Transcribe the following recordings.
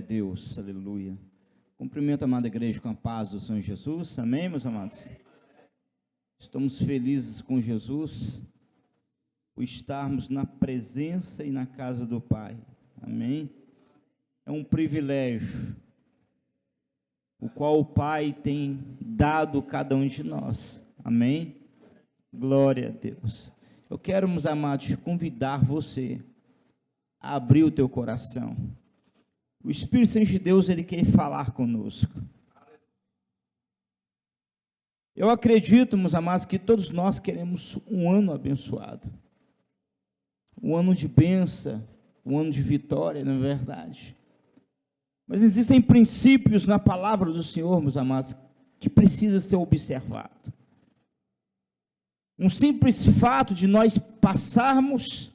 Deus, aleluia. Cumprimento a amada igreja com a paz do Senhor Jesus, amém, meus amados? Estamos felizes com Jesus, por estarmos na presença e na casa do Pai, amém? É um privilégio, o qual o Pai tem dado a cada um de nós, amém? Glória a Deus. Eu quero, meus amados, convidar você a abrir o teu coração. O Espírito Santo de Deus, ele quer falar conosco. Eu acredito, meus amados, que todos nós queremos um ano abençoado, um ano de bênção, um ano de vitória, na verdade. Mas existem princípios na palavra do Senhor, meus amados, que precisa ser observado. Um simples fato de nós passarmos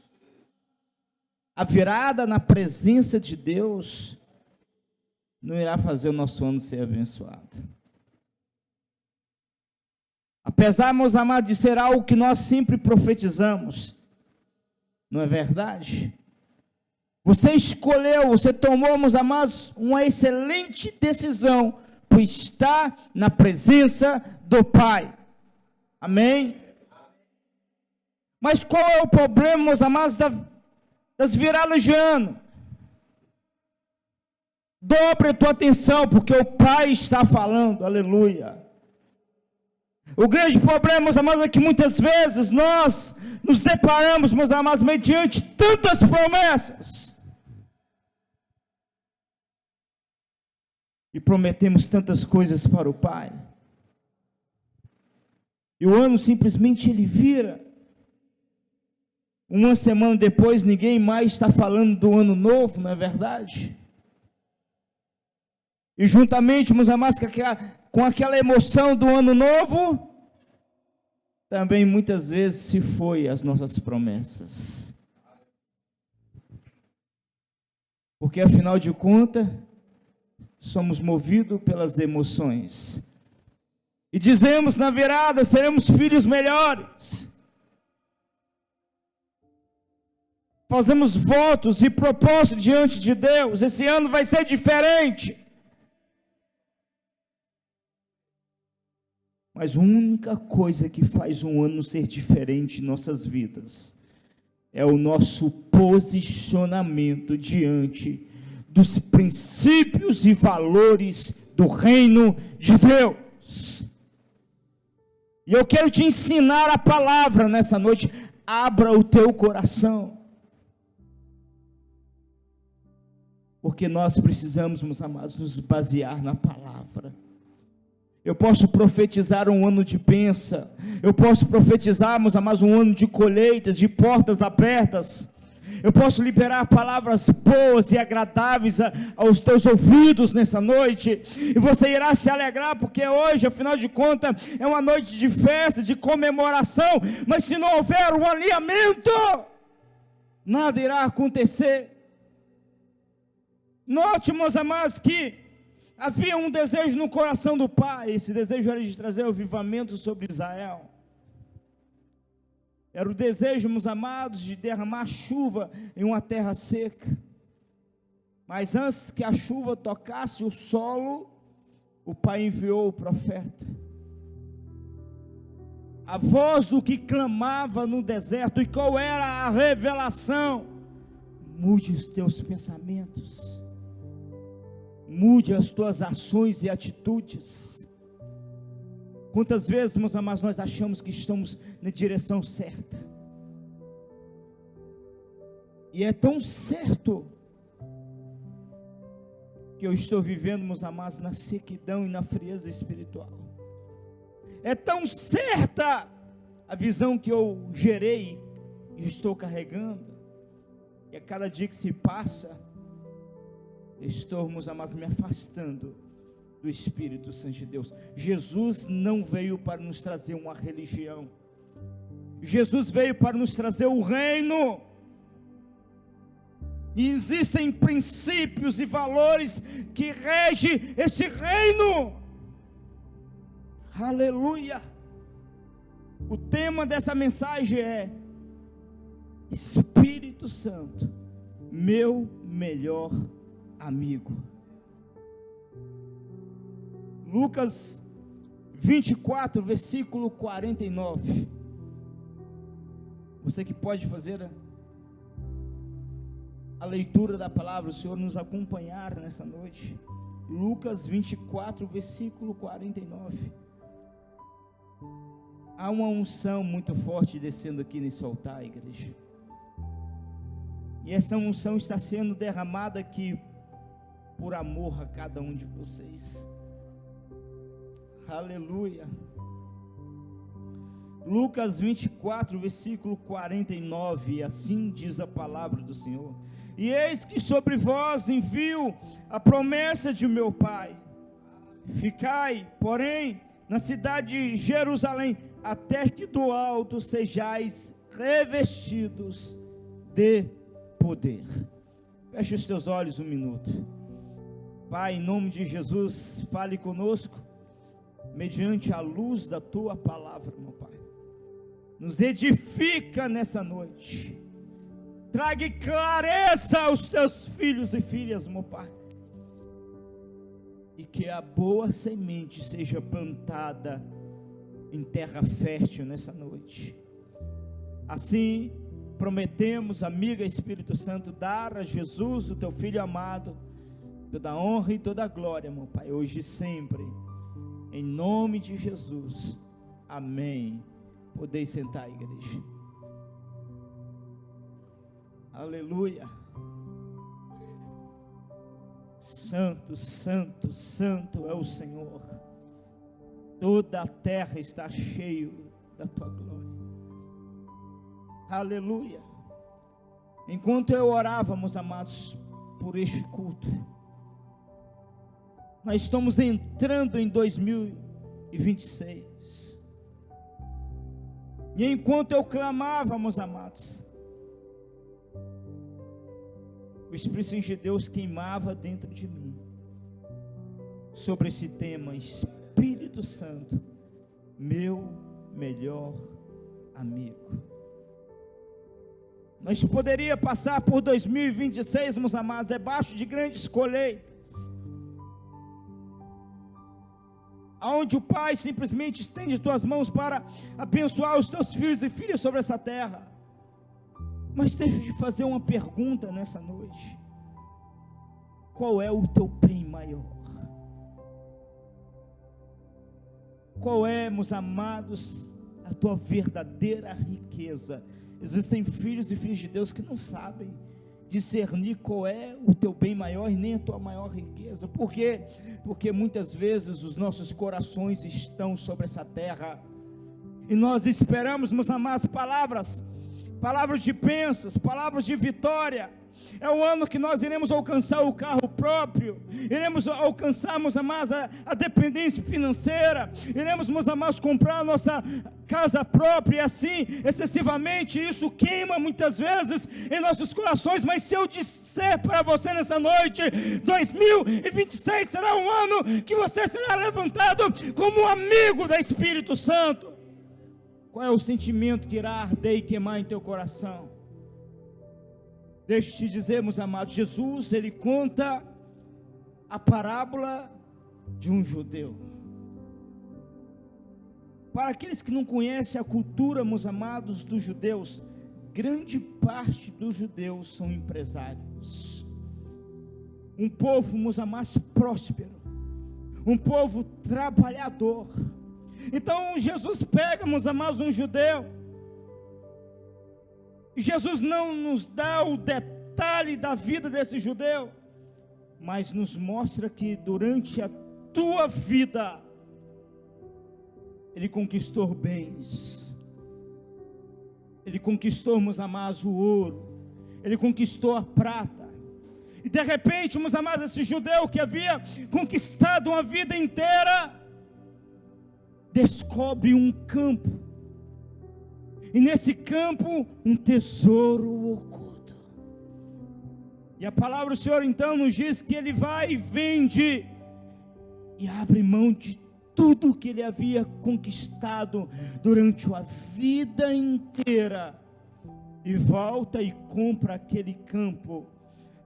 a virada na presença de Deus não irá fazer o nosso ano ser abençoado. Apesar, meus amados, de ser algo que nós sempre profetizamos, não é verdade? Você escolheu, você tomou, meus amados, uma excelente decisão por estar na presença do Pai. Amém? Mas qual é o problema, meus amados, das viradas de ano? Dobre a tua atenção, porque o Pai está falando, aleluia. O grande problema, meus amados, é que muitas vezes nós nos deparamos, meus amados, mediante tantas promessas, e prometemos tantas coisas para o Pai, e o ano simplesmente ele vira. Uma semana depois, ninguém mais está falando do ano novo, não é verdade? E juntamente, meus amados, com aquela emoção do ano novo, também muitas vezes se foi as nossas promessas. Porque afinal de contas, somos movidos pelas emoções. E dizemos na virada, seremos filhos melhores. Fazemos votos e propósitos diante de Deus, esse ano vai ser diferente. Mas a única coisa que faz um ano ser diferente em nossas vidas é o nosso posicionamento diante dos princípios e valores do reino de Deus. E eu quero te ensinar a palavra nessa noite. Abra o teu coração, porque nós precisamos, meus amados, nos basear na palavra. Eu posso profetizar um ano de bênção, eu posso profetizar, meus amados, um ano de colheitas, de portas abertas. Eu posso liberar palavras boas e agradáveis aos teus ouvidos nessa noite, e você irá se alegrar, porque hoje, afinal de contas, é uma noite de festa, de comemoração, mas se não houver um alinhamento, nada irá acontecer. Note, meus amados, que havia um desejo no coração do Pai. Esse desejo era de trazer o avivamento sobre Israel. Era o desejo, meus amados, de derramar chuva em uma terra seca. Mas antes que a chuva tocasse o solo, o Pai enviou o profeta. A voz do que clamava no deserto. E qual era a revelação? Mude os teus pensamentos. Mude as tuas ações e atitudes. Quantas vezes, meus amados, nós achamos que estamos na direção certa, e é tão certo que eu estou vivendo, meus amados, na sequidão e na frieza espiritual. É tão certa a visão que eu gerei e estou carregando, e a cada dia que se passa, estou, meus amados, me afastando do Espírito Santo de Deus. Jesus não veio para nos trazer uma religião, Jesus veio para nos trazer o reino. E existem princípios e valores que regem esse reino. Aleluia. O tema dessa mensagem é Espírito Santo, meu melhor amigo. Lucas 24, versículo 49. Você que pode fazer a leitura da palavra, o Senhor nos acompanhar nessa noite. Lucas 24, versículo 49. Há uma unção muito forte descendo aqui nesse altar, igreja. E essa unção está sendo derramada aqui por amor a cada um de vocês. Aleluia. Lucas 24, versículo 49, assim diz a palavra do Senhor: e eis que sobre vós envio a promessa de meu Pai. Ficai, porém, na cidade de Jerusalém, até que do alto sejais revestidos de poder. Feche os teus olhos um minuto. Pai, em nome de Jesus, fale conosco, mediante a luz da tua palavra, meu Pai. Nos edifica nessa noite. Traga clareza aos teus filhos e filhas, meu Pai. E que a boa semente seja plantada em terra fértil nessa noite. Assim, prometemos, amiga Espírito Santo, dar a Jesus, o teu Filho amado, toda a honra e toda a glória, meu Pai, hoje e sempre. Em nome de Jesus. Amém. Podeis sentar, igreja. Aleluia. Santo, santo, santo é o Senhor. Toda a terra está cheia da tua glória. Aleluia. Enquanto eu orávamos, amados, por este culto, nós estamos entrando em 2026. E enquanto eu clamávamos, amados, o Espírito Santo de Deus queimava dentro de mim sobre esse tema: Espírito Santo, meu melhor amigo. Nós poderíamos passar por 2026, meus amados, debaixo de grandes colheitas, aonde o Pai simplesmente estende tuas mãos para abençoar os teus filhos e filhas sobre essa terra. Mas deixa eu te fazer uma pergunta nessa noite: qual é o teu bem maior? Qual é, meus amados, a tua verdadeira riqueza? Existem filhos e filhas de Deus que não sabem discernir qual é o teu bem maior e nem a tua maior riqueza. Por quê? Porque muitas vezes os nossos corações estão sobre essa terra e nós esperamos, meus amados, palavras de bênçãos, palavras de vitória. É o ano que nós iremos alcançar o carro próprio, iremos alcançar, meus amados, a dependência financeira, iremos, meus amados, comprar a nossa casa própria, e assim, excessivamente. Isso queima muitas vezes em nossos corações. Mas se eu disser para você nessa noite, 2026 será um ano que você será levantado como amigo do Espírito Santo. Qual é o sentimento que irá arder e queimar em teu coração? Deixa eu te dizer, meus amados, Jesus, ele conta a parábola de um judeu. Para aqueles que não conhecem a cultura, meus amados, dos judeus, grande parte dos judeus são empresários. Um povo, meus amados, próspero, um povo trabalhador. Então Jesus pega, meus amados, um judeu, e Jesus não nos dá o detalhe da vida desse judeu, mas nos mostra que durante a tua vida, ele conquistou bens, ele conquistou, meus amados, o ouro, ele conquistou a prata, e de repente, meus amados, esse judeu que havia conquistado uma vida inteira, descobre um campo, e nesse campo um tesouro oculto. E a palavra do Senhor então nos diz que ele vai e vende e abre mão de tudo que ele havia conquistado durante a vida inteira, e volta e compra aquele campo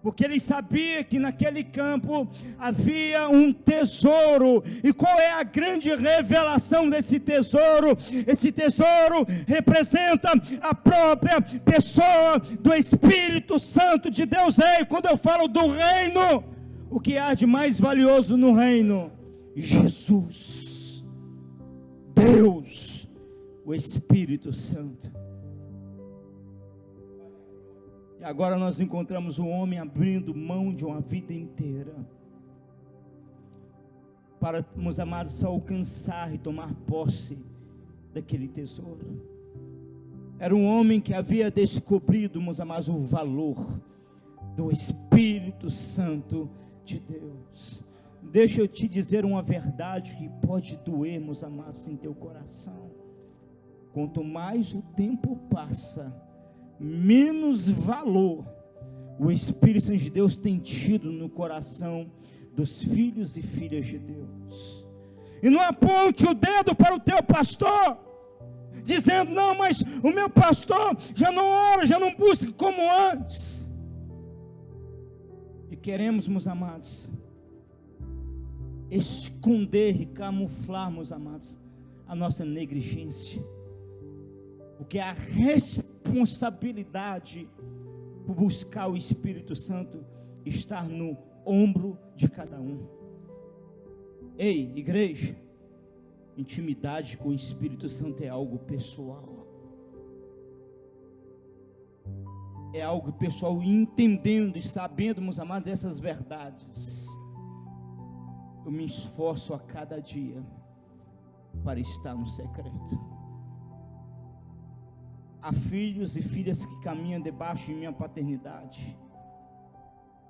porque ele sabia que naquele campo havia um tesouro. E qual é a grande revelação desse tesouro? Esse tesouro representa a própria pessoa do Espírito Santo de Deus. Quando eu falo do reino, o que há de mais valioso no reino? Jesus, Deus, o Espírito Santo. E agora nós encontramos o homem abrindo mão de uma vida inteira para, meus amados, alcançar e tomar posse daquele tesouro. Era um homem que havia descobrido, meus amados, o valor do Espírito Santo de Deus. Deixa eu te dizer uma verdade que pode doer, meus amados, em teu coração. Quanto mais o tempo passa, menos valor o Espírito Santo de Deus tem tido no coração dos filhos e filhas de Deus. E não aponte o dedo para o teu pastor, dizendo: não, mas o meu pastor já não ora, já não busca como antes. E queremos, meus amados, esconder e camuflar, meus amados, a nossa negligência, porque a responsabilidade por buscar o Espírito Santo está no ombro de cada um. Ei, igreja, intimidade com o Espírito Santo é algo pessoal. É algo pessoal, entendendo e sabendo, meus amados, essas verdades. Eu me esforço a cada dia para estar no secreto. Há filhos e filhas que caminham debaixo de minha paternidade,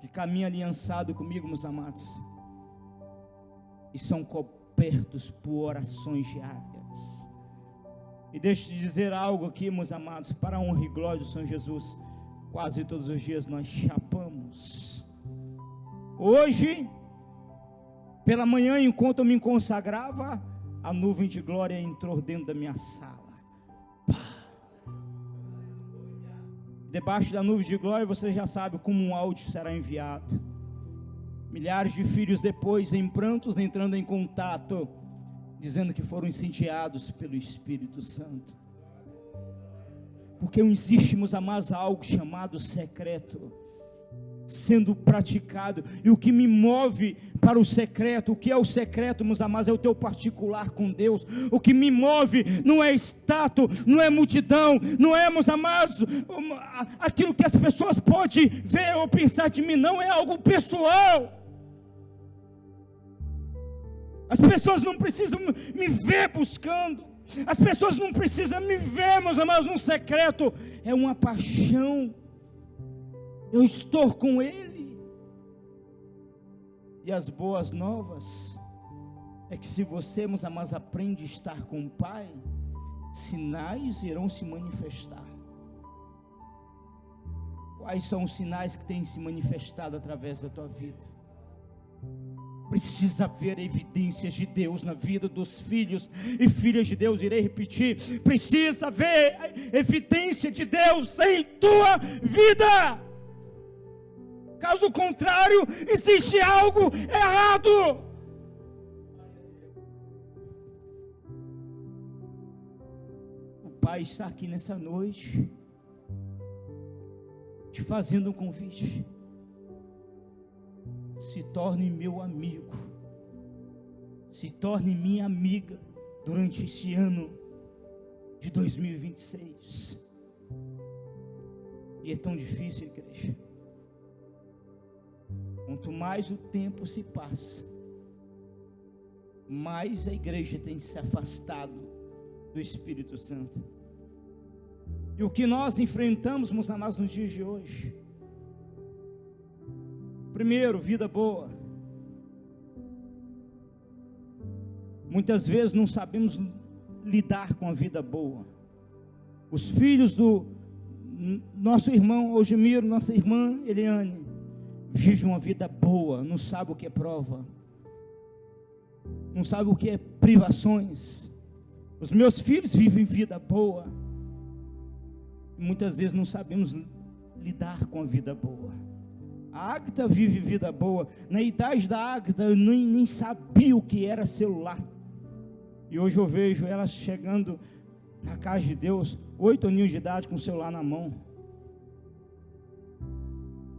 que caminham aliançado comigo, meus amados, e são cobertos por orações diárias. E deixa eu te dizer algo aqui, meus amados, para a honra e glória do Senhor Jesus, quase todos os dias nós chapamos. Hoje, pela manhã, enquanto eu me consagrava, a nuvem de glória entrou dentro da minha sala. Debaixo da nuvem de glória, você já sabe como um áudio será enviado. Milhares de filhos depois, em prantos, entrando em contato, dizendo que foram incendiados pelo Espírito Santo. Porque existe, meus amados, algo chamado secreto sendo praticado. E o que me move para o secreto, o que é o secreto, meus amados, é o teu particular com Deus. O que me move não é status, não é multidão, não é, meus amados, aquilo que as pessoas podem ver ou pensar de mim, não, é algo pessoal. As pessoas não precisam me ver buscando, as pessoas não precisam me ver, meus amados, num secreto. É uma paixão. Eu estou com Ele. E as boas novas é que se você, meus amados, aprende a estar com o Pai, sinais irão se manifestar. Quais são os sinais que têm se manifestado através da tua vida? Precisa haver evidências de Deus na vida dos filhos e filhas de Deus. Irei repetir: precisa haver evidência de Deus em tua vida. Caso contrário, existe algo errado. O Pai está aqui nessa noite, te fazendo um convite. Se torne meu amigo, se torne minha amiga durante esse ano de 2026. E é tão difícil, igreja. Quanto mais o tempo se passa, mais a igreja tem se afastado do Espírito Santo. E o que nós enfrentamos, meus amados, nos dias de hoje? Primeiro, vida boa. Muitas vezes não sabemos lidar com a vida boa. Os filhos do nosso irmão Ogemiro, nossa irmã Eliane, vive uma vida boa, não sabe o que é prova, não sabe o que é privações. Os meus filhos vivem vida boa, muitas vezes não sabemos lidar com a vida boa. A Agatha vive vida boa. Na idade da Agatha, eu nem sabia o que era celular. E hoje eu vejo ela chegando na casa de Deus, 8 aninhos de idade, com o celular na mão.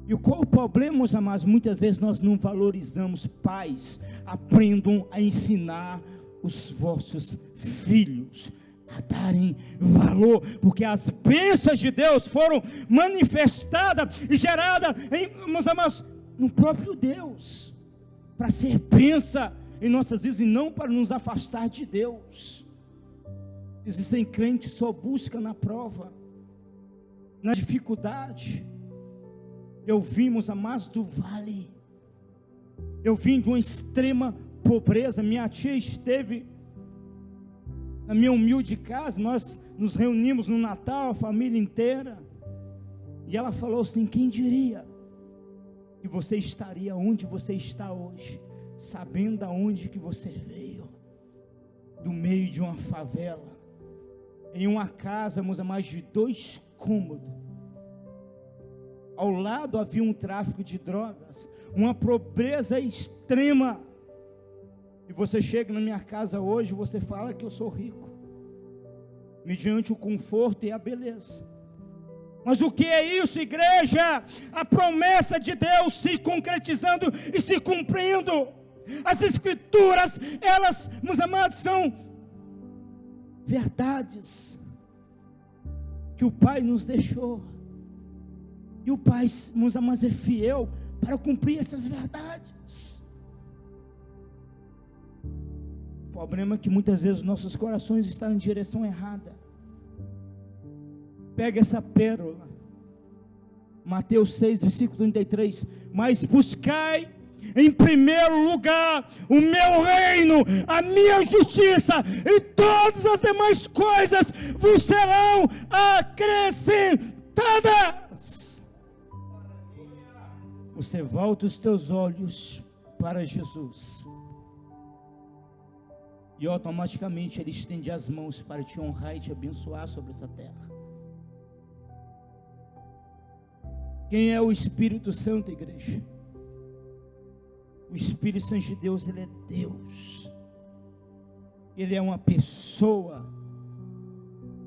E qual o problema, meus amados? Muitas vezes nós não valorizamos. Pais, aprendam a ensinar os vossos filhos a darem valor, porque as bênçãos de Deus foram manifestadas e geradas, meus amados, no próprio Deus, para ser bênção em nossas vidas e não para nos afastar de Deus. Existem crentes que só buscam na prova, na dificuldade. Eu vim, meus amados, do vale. Eu vim de uma extrema pobreza. Minha tia esteve na minha humilde casa, nós nos reunimos no Natal, a família inteira, e ela falou assim: quem diria que você estaria onde você está hoje, sabendo aonde que você veio, do meio de uma favela, em uma casa, meus amados, de 2 cômodos, ao lado havia um tráfico de drogas, uma pobreza extrema. E você chega na minha casa hoje, você fala que eu sou rico, mediante o conforto e a beleza. Mas o que é isso, igreja? A promessa de Deus se concretizando e se cumprindo. As escrituras, elas, meus amados, são verdades que o Pai nos deixou. E o Pai, meus amados, é fiel para cumprir essas verdades. O problema é que muitas vezes nossos corações estão em direção errada. Pega essa pérola, Mateus 6, versículo 33, mas buscai em primeiro lugar o meu reino, a minha justiça, e todas as demais coisas vos serão acrescentadas. Você volta os teus olhos para Jesus, e automaticamente Ele estende as mãos para te honrar e te abençoar sobre essa terra. Quem é o Espírito Santo, igreja? O Espírito Santo de Deus, Ele é Deus. Ele é uma pessoa.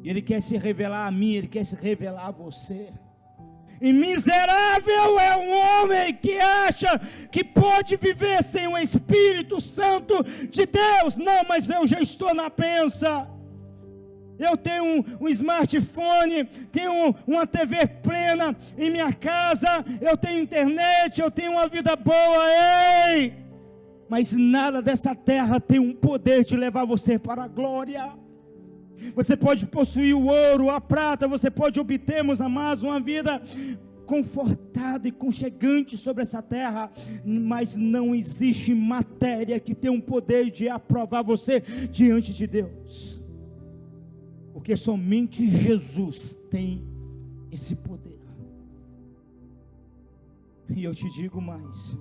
Ele quer se revelar a mim, Ele quer se revelar a você. E miserável é um homem que acha que pode viver sem o Espírito Santo de Deus. Não, mas eu já estou na bênção. Eu tenho um smartphone, tenho uma TV plena em minha casa, eu tenho internet, eu tenho uma vida boa, ei! Mas nada dessa terra tem um poder de levar você para a glória. Você pode possuir o ouro, a prata, você pode obter, meus amados, uma vida confortada e conchegante sobre essa terra, mas não existe matéria que tenha um poder de aprovar você diante de Deus, porque somente Jesus tem esse poder. E eu te digo mais,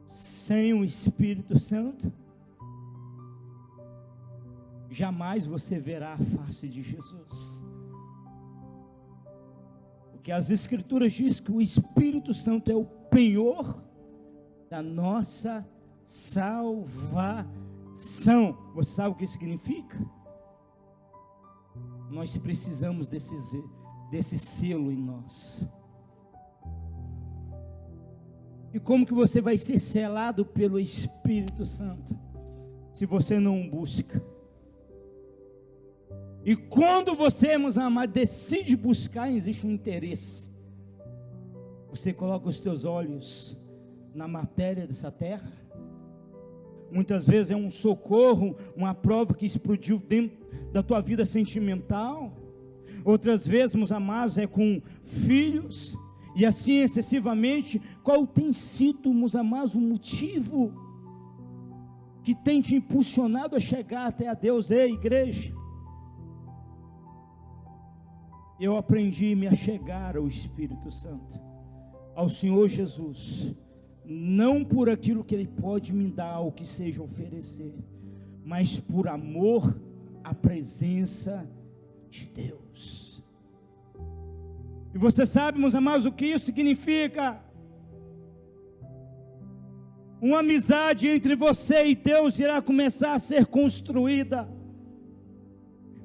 sem o Espírito Santo, jamais você verá a face de Jesus. Porque as Escrituras dizem que o Espírito Santo é o penhor da nossa salvação. Você sabe o que significa? Nós precisamos desse selo em nós. E como que você vai ser selado pelo Espírito Santo, se você não o busca? E quando você, meus amados, decide buscar, existe um interesse. Você coloca os teus olhos na matéria dessa terra. Muitas vezes é um socorro, uma prova que explodiu dentro da tua vida sentimental. Outras vezes, meus amados, é com filhos. E assim excessivamente. Qual tem sido, meus amados, o motivo que tem te impulsionado a chegar até a Deus? Ei, igreja, eu aprendi a me achegar ao Espírito Santo, ao Senhor Jesus, não por aquilo que Ele pode me dar, ou que seja oferecer, mas por amor à presença de Deus. E você sabe, meus amados, o que isso significa? Uma amizade entre você e Deus irá começar a ser construída.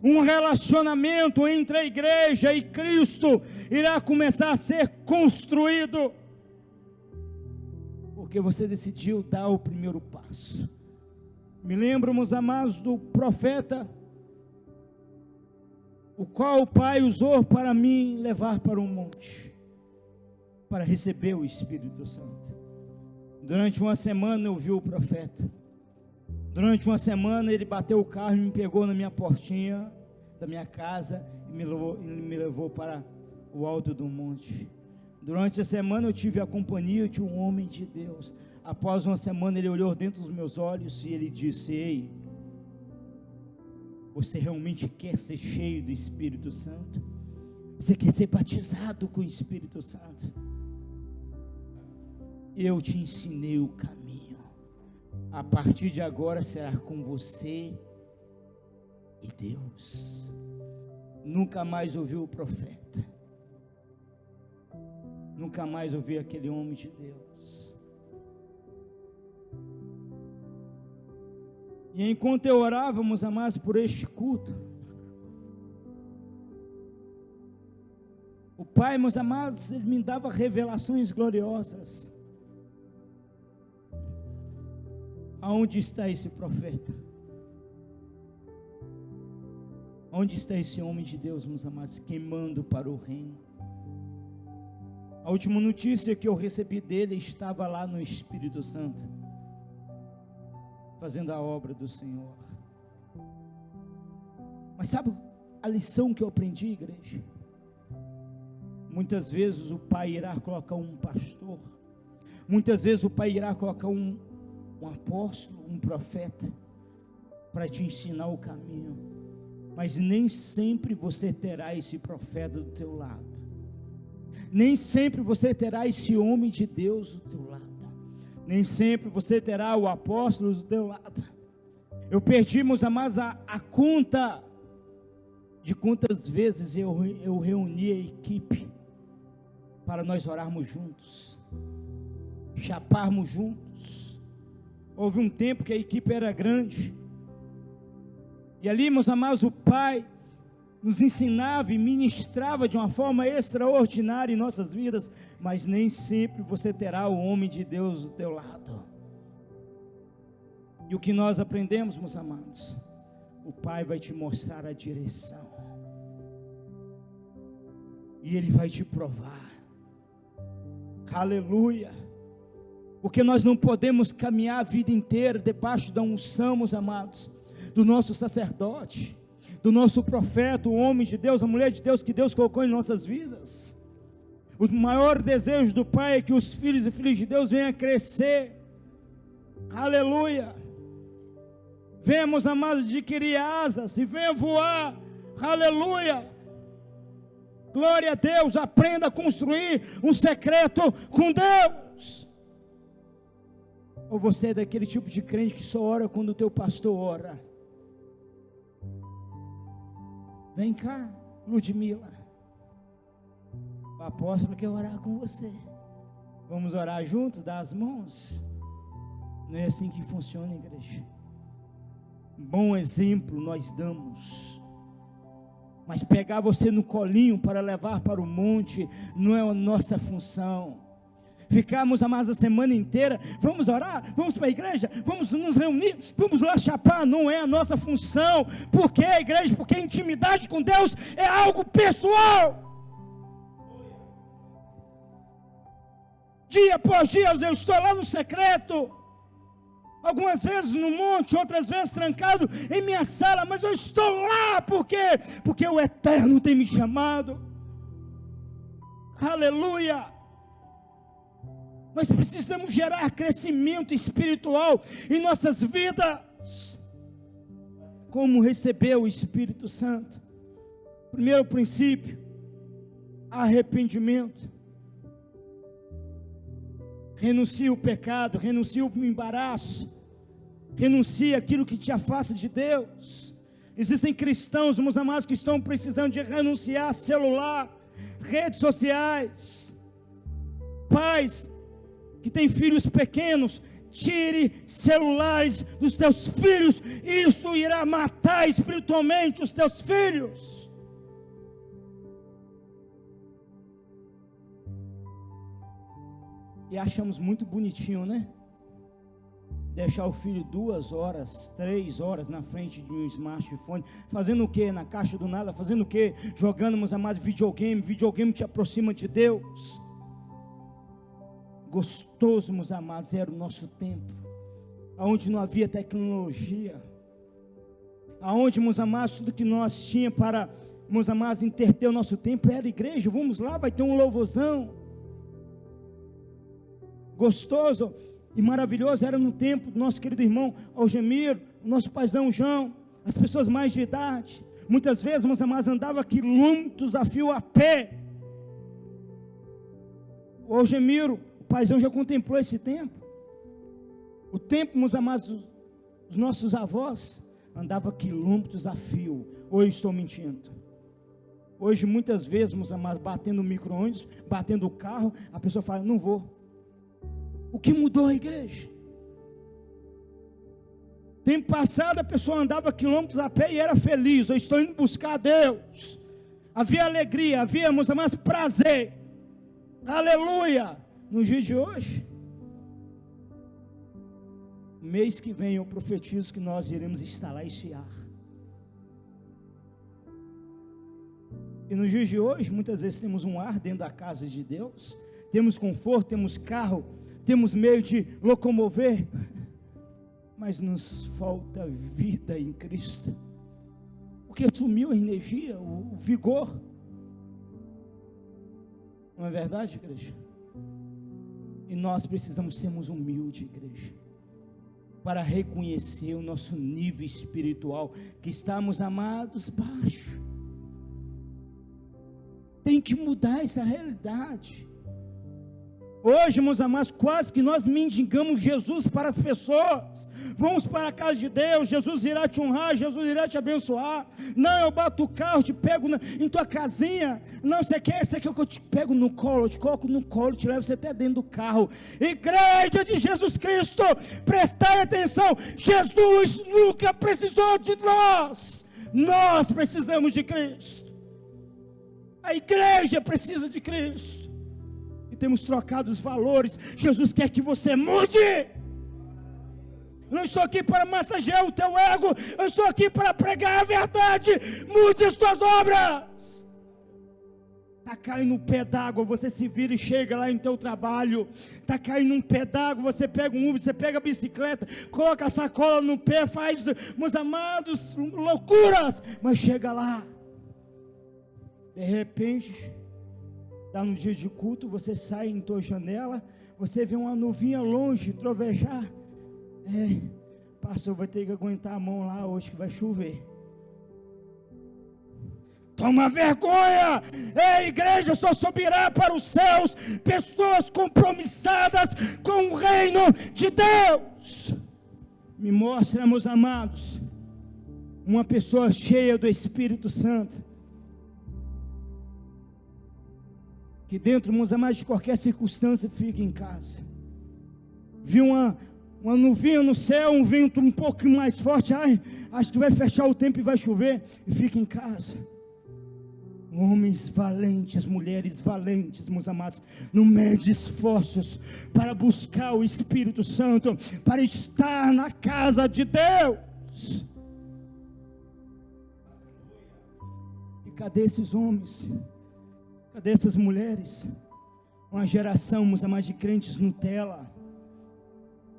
Um relacionamento entre a igreja e Cristo irá começar a ser construído. Porque você decidiu dar o primeiro passo. Me lembro, meus amados, do profeta, o qual o Pai usou para me levar para um monte, para receber o Espírito Santo. Durante uma semana eu vi o profeta. Durante uma semana ele bateu o carro e me pegou na minha portinha da minha casa e me levou para o alto do monte. Durante a semana eu tive a companhia de um homem de Deus. Após uma semana ele olhou dentro dos meus olhos e ele disse: ei, você realmente quer ser cheio do Espírito Santo? Você quer ser batizado com o Espírito Santo? Eu te ensinei o caminho. A partir de agora será com você e Deus. Nunca mais ouvi o profeta. Nunca mais ouvi aquele homem de Deus. E enquanto eu orava, meus amados, por este culto, o Pai, meus amados, Ele me dava revelações gloriosas. Aonde está esse profeta? Onde está esse homem de Deus, meus amados, queimando para o reino? A última notícia que eu recebi dele estava lá no Espírito Santo, fazendo a obra do Senhor. Mas sabe a lição que eu aprendi, igreja? Muitas vezes o Pai irá colocar um pastor, muitas vezes o Pai irá colocar um apóstolo, um profeta, para te ensinar o caminho, mas nem sempre você terá esse profeta do teu lado, nem sempre você terá esse homem de Deus do teu lado, nem sempre você terá o apóstolo do teu lado. Eu perdi, meus amados, a conta de quantas vezes eu reuni a equipe para nós orarmos juntos, chaparmos juntos. Houve um tempo que a equipe era grande, e ali, meus amados, o Pai nos ensinava e ministrava de uma forma extraordinária em nossas vidas, mas nem sempre você terá o homem de Deus do teu lado. E o que nós aprendemos, meus amados, o Pai vai te mostrar a direção, e Ele vai te provar. Aleluia. Porque nós não podemos caminhar a vida inteira debaixo da unção, meus amados, do nosso sacerdote, do nosso profeta, o homem de Deus, a mulher de Deus que Deus colocou em nossas vidas. O maior desejo do Pai é que os filhos e filhas de Deus venham crescer. Aleluia. Venham, meus amados, adquirir asas e venham voar. Aleluia. Glória a Deus. Aprenda a construir um secreto com Deus. Ou você é daquele tipo de crente que só ora quando o teu pastor ora? Vem cá, Ludmila, o apóstolo quer orar com você. Vamos orar juntos, dar as mãos? Não é assim que funciona, igreja. Bom exemplo nós damos, mas pegar você no colinho para levar para o monte não é a nossa função. Ficarmos, amados, a semana inteira, vamos orar, vamos para a igreja, vamos nos reunir, vamos lá chapar, não é a nossa função. Por que, igreja? Porque a intimidade com Deus é algo pessoal. Dia após dia eu estou lá no secreto, algumas vezes no monte, outras vezes trancado em minha sala, mas eu estou lá, por quê? Porque o Eterno tem me chamado. Aleluia. Nós precisamos gerar crescimento espiritual em nossas vidas. Como receber o Espírito Santo? Primeiro princípio, arrependimento. Renuncie o pecado, renuncie o embaraço, renuncie aquilo que te afasta de Deus. Existem cristãos, meus amados, que estão precisando de renunciar celular, redes sociais. Pais que têm filhos pequenos, tire celulares dos teus filhos, isso irá matar espiritualmente os teus filhos. E achamos muito bonitinho, né? Deixar o filho 2 horas, 3 horas na frente de um smartphone, fazendo o que? Na caixa do nada, fazendo o que? Jogando, meus amados, videogame te aproxima de Deus. Gostoso, meus amados, era o nosso tempo, onde não havia tecnologia, aonde, meus amados, tudo que nós tínhamos para, meus amados, interter o nosso tempo era a igreja. Vamos lá, vai ter um louvorzão, gostoso e maravilhoso era no tempo do nosso querido irmão Algemiro, nosso paizão João, as pessoas mais de idade, muitas vezes, meus amados, andava quilômetros a fio a pé. O Algemiro, o paizão, já contemplou esse tempo, o tempo, meus amados, dos nossos avós, andava quilômetros a fio. Ou eu estou mentindo? Hoje, muitas vezes, meus amados, batendo o micro-ônibus, batendo o carro, a pessoa fala, não vou. O que mudou a igreja? Tempo passado a pessoa andava quilômetros a pé e era feliz. Eu estou indo buscar a Deus. Havia alegria, havia, meus amados, prazer. Aleluia. Nos dias de hoje, mês que vem eu profetizo que nós iremos instalar esse ar. E nos dias de hoje, muitas vezes temos um ar dentro da casa de Deus, temos conforto, temos carro, temos meio de locomover, mas nos falta vida em Cristo, porque sumiu a energia, o vigor. Não é verdade, igreja? E nós precisamos sermos humildes, igreja, para reconhecer o nosso nível espiritual, que estamos, amados, baixo. Tem que mudar essa realidade. Hoje, meus amados, quase que nós mendigamos Jesus para as pessoas. Vamos para a casa de Deus, Jesus irá te honrar, Jesus irá te abençoar. Não, eu bato o carro, te pego em tua casinha. Não, você quer que eu te pego no colo, eu te coloco no colo, te levo você até dentro do carro. Igreja de Jesus Cristo, prestai atenção, Jesus nunca precisou de nós. Nós precisamos de Cristo. A igreja precisa de Cristo. Temos trocado os valores. Jesus quer que você mude. Eu não estou aqui para massagear o teu ego, eu estou aqui para pregar a verdade. Mude as tuas obras. Está caindo um pé d'água, você se vira e chega lá em teu trabalho. Está caindo um pé d'água, você pega um Uber, você pega a bicicleta, coloca a sacola no pé, faz, meus amados, loucuras, mas chega lá. De repente, está no dia de culto, você sai em tua janela, você vê uma nuvinha longe, trovejar. Pastor, vai ter que aguentar a mão lá hoje que vai chover. Toma vergonha! Ei, igreja, só subirá para os céus pessoas compromissadas com o reino de Deus. Me mostra, meus amados, uma pessoa cheia do Espírito Santo, que dentro, meus amados, de qualquer circunstância, fique em casa. Viu uma nuvinha no céu, um vento um pouco mais forte, acho que vai fechar o tempo e vai chover, e fica em casa. Homens valentes, mulheres valentes, meus amados, não mede esforços para buscar o Espírito Santo, para estar na casa de Deus. E cadê esses homens? Cadê essas mulheres? Uma geração, meus amados, de crentes Nutella.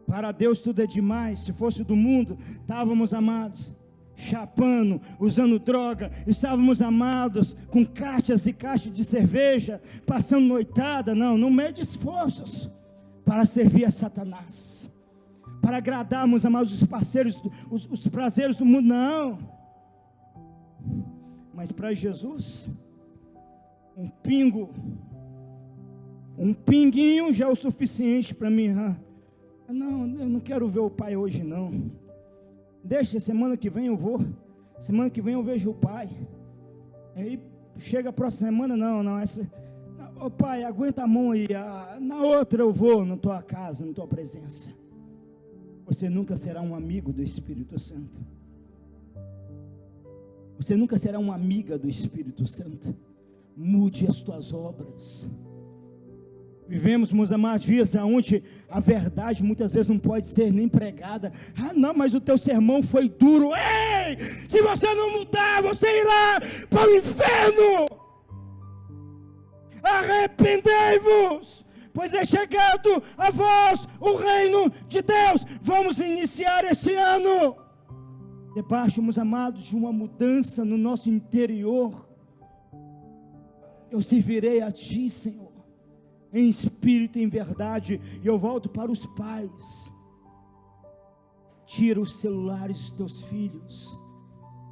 Para Deus tudo é demais. Se fosse do mundo, estávamos, amados, chapando, usando droga. Estávamos, amados, com caixas e caixas de cerveja, passando noitada. Não mede esforços para servir a Satanás, para agradarmos, amados, os parceiros, os prazeres do mundo. Não. Mas para Jesus, um pinguinho já é o suficiente para mim. Não, eu não quero ver o pai hoje não. Deixa, semana que vem eu vou. Semana que vem eu vejo o pai. Aí chega a próxima semana, não, essa, ô pai, aguenta a mão aí, na outra eu vou na tua casa, na tua presença. Você nunca será um amigo do Espírito Santo. Você nunca será uma amiga do Espírito Santo. Mude as tuas obras. Vivemos, meus amados, dias onde a verdade muitas vezes não pode ser nem pregada. Não, mas o teu sermão foi duro. Ei, se você não mudar, você irá para o inferno. Arrependei-vos, pois é chegado a vós o reino de Deus. Vamos iniciar esse ano debaixo, meus amados, de uma mudança no nosso interior. Eu servirei a Ti, Senhor, em espírito e em verdade. E eu volto para os pais. Tira os celulares dos teus filhos,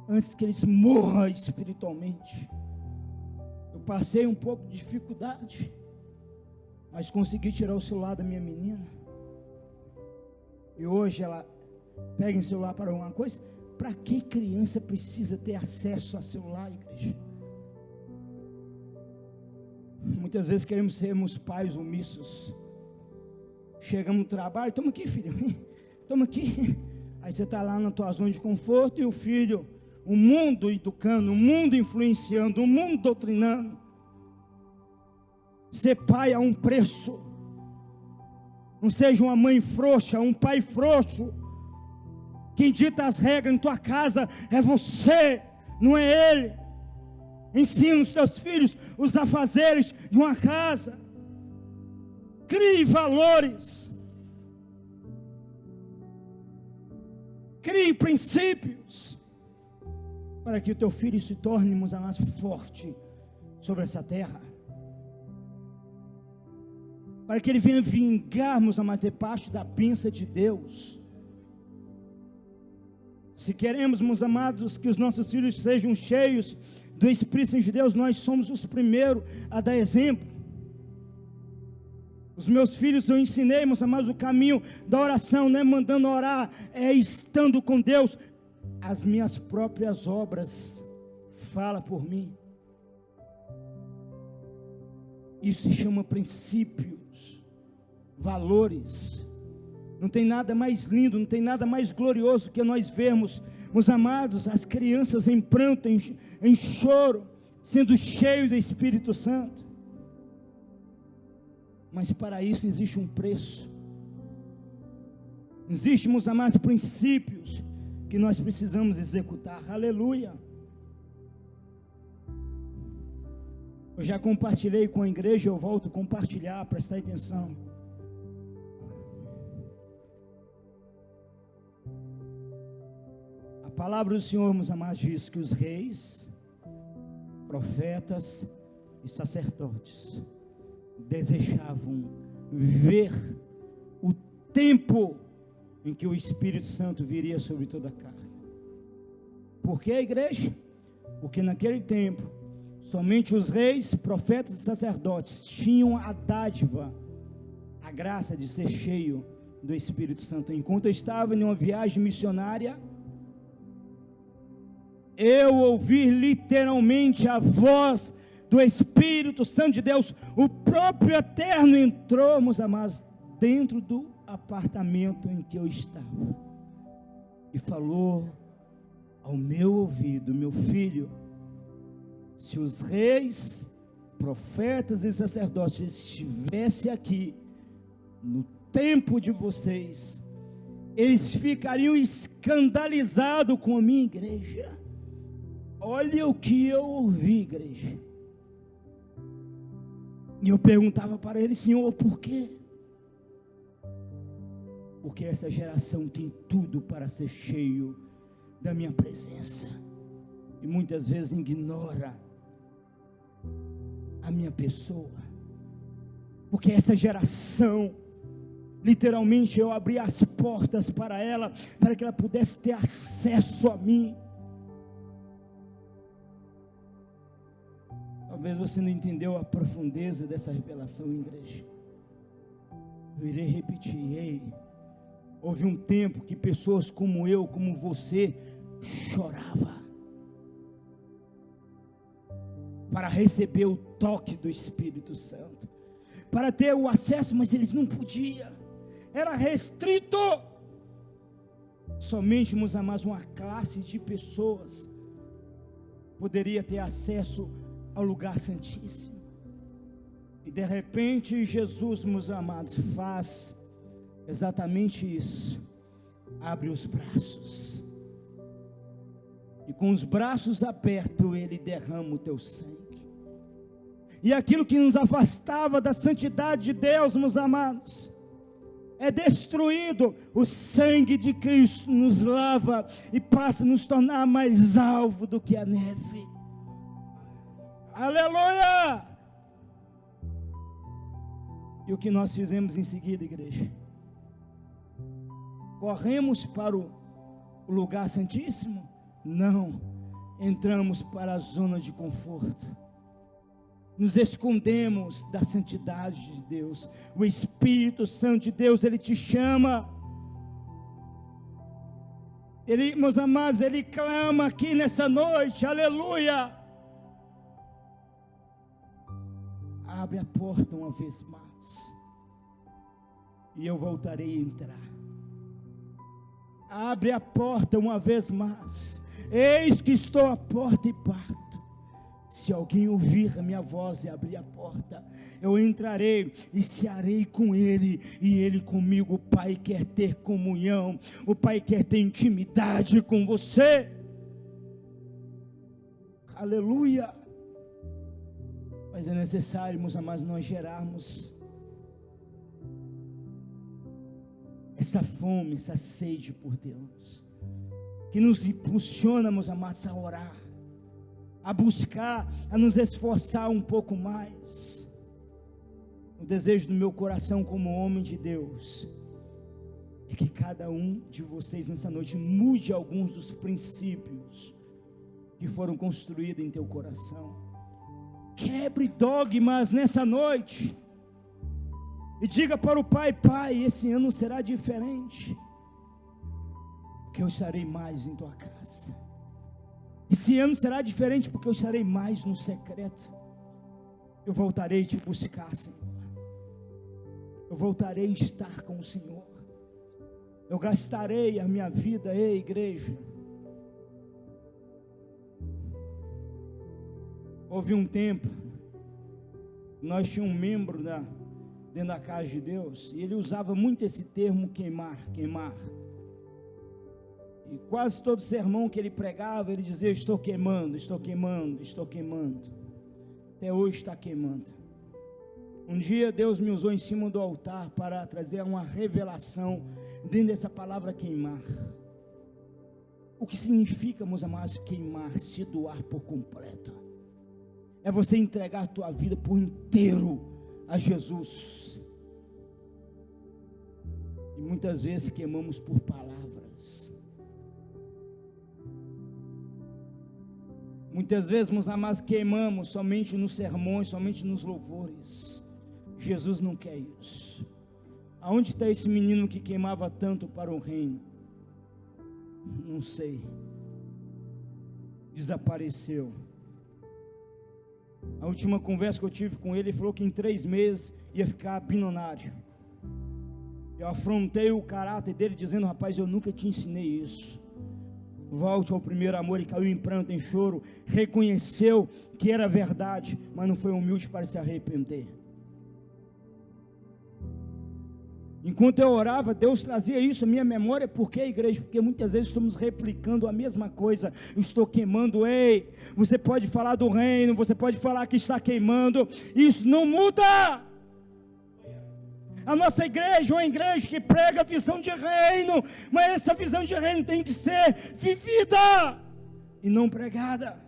antes que eles morram espiritualmente. Eu passei um pouco de dificuldade, mas consegui tirar o celular da minha menina. E hoje ela pega o celular para alguma coisa. Para que criança precisa ter acesso a celular, igreja? Muitas vezes queremos sermos pais omissos. Chegamos no trabalho, toma aqui, filho, toma aqui. Aí você está lá na tua zona de conforto e o filho, o mundo educando, o mundo influenciando, o mundo doutrinando. Ser pai a um preço. Não seja uma mãe frouxa, um pai frouxo. Quem dita as regras em tua casa é você, não é ele. Ensina os teus filhos os afazeres de uma casa. Crie valores. Crie princípios, para que o teu filho se torne, meus amados, forte sobre essa terra. Para que ele venha vingar, meus amados, debaixo da bênção de Deus. Se queremos, meus amados, que os nossos filhos sejam cheios do Espírito Santo de Deus, nós somos os primeiros a dar exemplo. Os meus filhos eu ensinei, meus amados, o caminho da oração, não é mandando orar, é estando com Deus. As minhas próprias obras falam por mim. Isso se chama princípios, valores. Não tem nada mais lindo, não tem nada mais glorioso que nós vermos, meus amados, as crianças em pranto, em choro, sendo cheios do Espírito Santo. Mas para isso existe um preço. Existem, meus amados, princípios que nós precisamos executar. Aleluia. Eu já compartilhei com a igreja, eu volto a compartilhar, prestar atenção. A palavra do Senhor, meus amados, diz que os reis, profetas e sacerdotes desejavam ver o tempo em que o Espírito Santo viria sobre toda a carne. Por que, igreja? Porque naquele tempo, somente os reis, profetas e sacerdotes tinham a dádiva, a graça de ser cheio do Espírito Santo. Enquanto eu estava em uma viagem missionária, eu ouvi literalmente a voz do Espírito Santo de Deus. O próprio Eterno entrou, meus amados, dentro do apartamento em que eu estava e falou ao meu ouvido: meu filho, se os reis, profetas e sacerdotes estivessem aqui no tempo de vocês, eles ficariam escandalizados com a minha igreja. Olha o que eu ouvi, igreja. E eu perguntava para ele: Senhor, por quê? Porque essa geração tem tudo para ser cheio da minha presença, e muitas vezes ignora a minha pessoa. Porque essa geração, literalmente eu abri as portas para ela, para que ela pudesse ter acesso a mim. Talvez você não entendeu a profundeza dessa revelação, igreja. Eu irei repetir. Houve um tempo que pessoas como eu, como você, chorava. para receber o toque do Espírito Santo, para ter o acesso, mas eles não podiam, era restrito. Somente, meus amados, uma classe de pessoas poderia ter acesso ao lugar santíssimo. E de repente Jesus, meus amados, faz exatamente isso, abre os braços, e com os braços abertos ele derrama o teu sangue, e aquilo que nos afastava da santidade de Deus, meus amados, é destruído. O sangue de Cristo nos lava e passa a nos tornar mais alvo do que a neve. Aleluia! E o que nós fizemos em seguida, igreja? Corremos para o lugar santíssimo? Não, entramos para a zona de conforto, nos escondemos da santidade de Deus. O Espírito Santo de Deus, Ele te chama, Ele, meus amados, Ele clama aqui nessa noite, aleluia, abre a porta uma vez mais, e eu voltarei a entrar. Abre a porta uma vez mais, eis que estou à porta e bato. Se alguém ouvir a minha voz e abrir a porta, eu entrarei e cearei com ele, e ele comigo. O Pai quer ter comunhão, o Pai quer ter intimidade com você, aleluia. Mas é necessário, meus amados, nós gerarmos essa fome, essa sede por Deus, que nos impulsiona, meus amados, a orar, a buscar, a nos esforçar um pouco mais. O desejo do meu coração como homem de Deus é que cada um de vocês nessa noite mude alguns dos princípios que foram construídos em teu coração. Quebre dogmas nessa noite e diga para o Pai: Pai, esse ano será diferente, porque eu estarei mais em tua casa. Esse ano será diferente porque eu estarei mais no secreto. Eu voltarei a te buscar, Senhor. Eu voltarei a estar com o Senhor. Eu gastarei a minha vida, ei, igreja. Houve um tempo, nós tínhamos um membro dentro da casa de Deus, e ele usava muito esse termo queimar, queimar. E quase todo sermão que ele pregava, ele dizia: estou queimando, estou queimando, estou queimando. Até hoje está queimando. Um dia Deus me usou em cima do altar para trazer uma revelação dentro dessa palavra queimar. O que significa, meus amados, queimar? Se doar por completo. É você entregar a tua vida por inteiro a Jesus. E muitas vezes queimamos por palavras. Muitas vezes, meus amados, queimamos somente nos sermões, somente nos louvores. Jesus não quer isso. Aonde está esse menino que queimava tanto para o reino? Não sei. Desapareceu. A última conversa que eu tive com ele, ele falou que em 3 meses ia ficar bilionário. Eu afrontei o caráter dele dizendo: rapaz, eu nunca te ensinei isso. Volte ao primeiro amor. E caiu em pranto, em choro, reconheceu que era verdade, mas não foi humilde para se arrepender. Enquanto eu orava, Deus trazia isso à minha memória. Por que, igreja? Porque muitas vezes estamos replicando a mesma coisa. Eu estou queimando. Ei, você pode falar do reino, você pode falar que está queimando, isso não muda. A nossa igreja é uma igreja que prega a visão de reino, mas essa visão de reino tem que ser vivida e não pregada.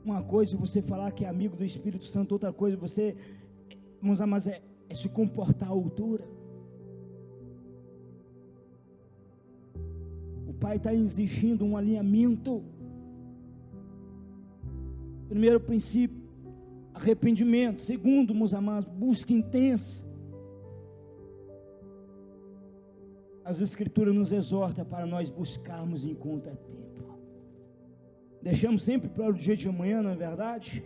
Uma coisa é você falar que é amigo do Espírito Santo, outra coisa você, meus amados, é se comportar à altura. O Pai está exigindo um alinhamento. Primeiro princípio, arrependimento. Segundo, meus amados, busca intensa. As Escrituras nos exortam para nós buscarmos enquanto é tempo. deixamos sempre para o dia de amanhã, não é verdade?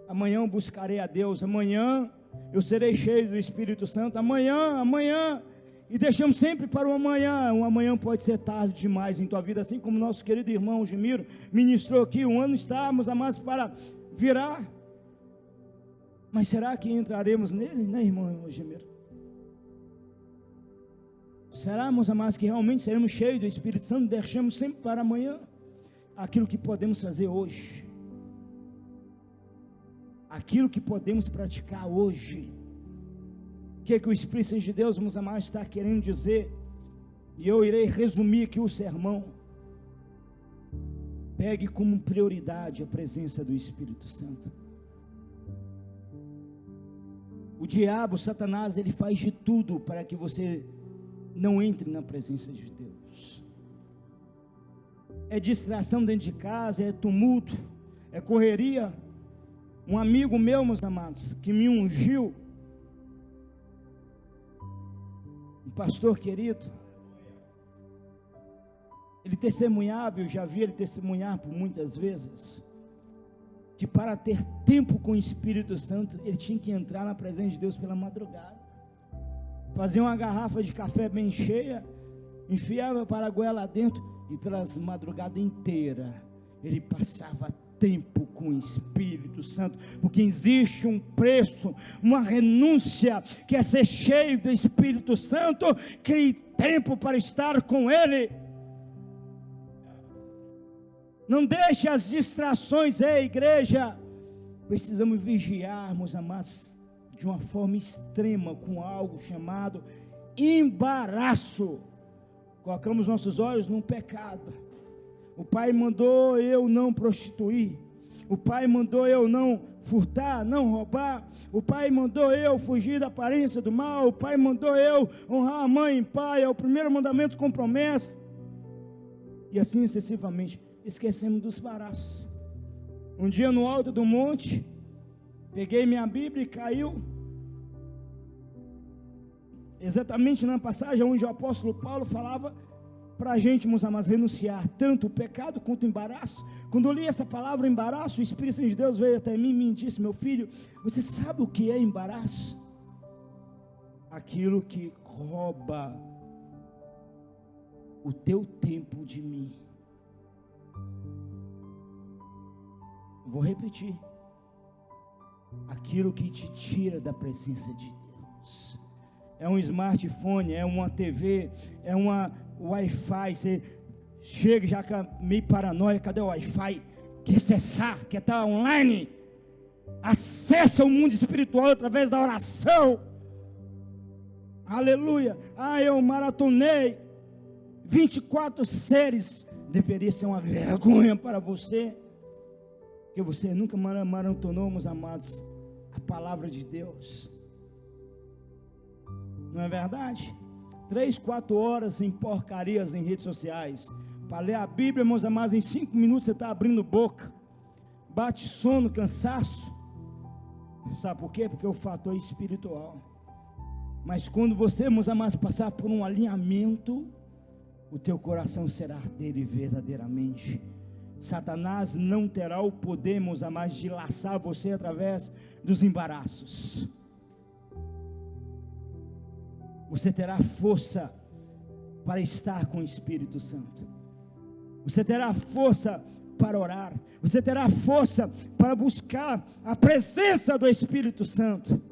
Amanhã eu buscarei a Deus, amanhã eu serei cheio do Espírito Santo, amanhã, e deixamos sempre para o amanhã pode ser tarde demais em tua vida, assim como nosso querido irmão Gemiro ministrou aqui, um ano estávamos, amados, para virar, mas será que entraremos nele, né, irmão Gemiro? Será, meus amados, que realmente seremos cheios do Espírito Santo? Deixamos sempre para amanhã aquilo que podemos fazer hoje, aquilo que podemos praticar hoje. O que o Espírito Santo de Deus, meus amados, está querendo dizer? E eu irei resumir aqui o sermão. Pegue como prioridade a presença do Espírito Santo. O diabo, Satanás, ele faz de tudo para que você não entre na presença de Deus. É distração dentro de casa, é tumulto, é correria. Um amigo meu, meus amados, que me ungiu, um pastor querido, ele testemunhava, eu já vi ele testemunhar por muitas vezes, que para ter tempo com o Espírito Santo, ele tinha que entrar na presença de Deus pela madrugada, fazer uma garrafa de café bem cheia, enfiava para a goela lá dentro, e pelas madrugadas inteiras, ele passava tempo com o Espírito Santo, porque existe um preço, uma renúncia, que é ser cheio do Espírito Santo, crie tempo para estar com Ele. Não deixe as distrações, igreja, precisamos vigiarmos, amados, de uma forma extrema, com algo chamado embaraço. Colocamos nossos olhos num pecado. O Pai mandou eu não prostituir, o Pai mandou eu não furtar, não roubar, o Pai mandou eu fugir da aparência do mal, o Pai mandou eu honrar a mãe e pai, é o primeiro mandamento com promessa, e assim sucessivamente. Esquecemos dos embaraços. Um dia no alto do monte, peguei minha Bíblia e caiu exatamente na passagem onde o apóstolo Paulo falava para a gente, meus amados, renunciar tanto o pecado quanto o embaraço. Quando eu li essa palavra embaraço, o Espírito Santo de Deus veio até mim e me disse: meu filho, você sabe o que é embaraço? Aquilo que rouba o teu tempo de mim. Vou repetir: aquilo que te tira da presença de Deus. É um smartphone, é uma TV, é uma Wi-Fi. Você chega já meio paranoia: cadê o Wi-Fi? Quer acessar, quer estar online. Acessa o mundo espiritual através da oração. Aleluia. Eu maratonei 24 séries. Deveria ser uma vergonha para você, porque você nunca maratonou, meus amados, a palavra de Deus. Não é verdade? 3, 4 horas em porcarias em redes sociais. Para ler a Bíblia, meus amados, em 5 minutos você está abrindo boca. Bate sono, cansaço. Sabe por quê? Porque o fator é espiritual. Mas quando você, meus amados, passar por um alinhamento, o teu coração será dele verdadeiramente. Satanás não terá o poder, meus amados, de laçar você através dos embaraços. Você terá força para estar com o Espírito Santo. Você terá força para orar. Você terá força para buscar a presença do Espírito Santo.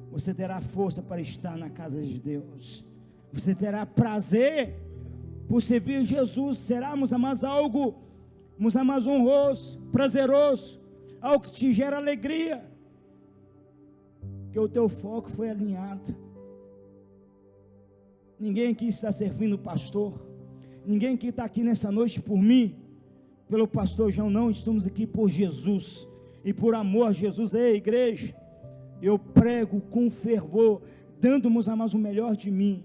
Você terá força para estar na casa de Deus. Você terá prazer por servir Jesus. Será, meus amados, algo, meus amados, honroso, prazeroso, algo que te gera alegria, porque o teu foco foi alinhado. Ninguém aqui está servindo o pastor, ninguém que está aqui nessa noite por mim, pelo pastor João, não, estamos aqui por Jesus, e por amor a Jesus. Igreja, eu prego com fervor, dando, meus amados, o melhor de mim,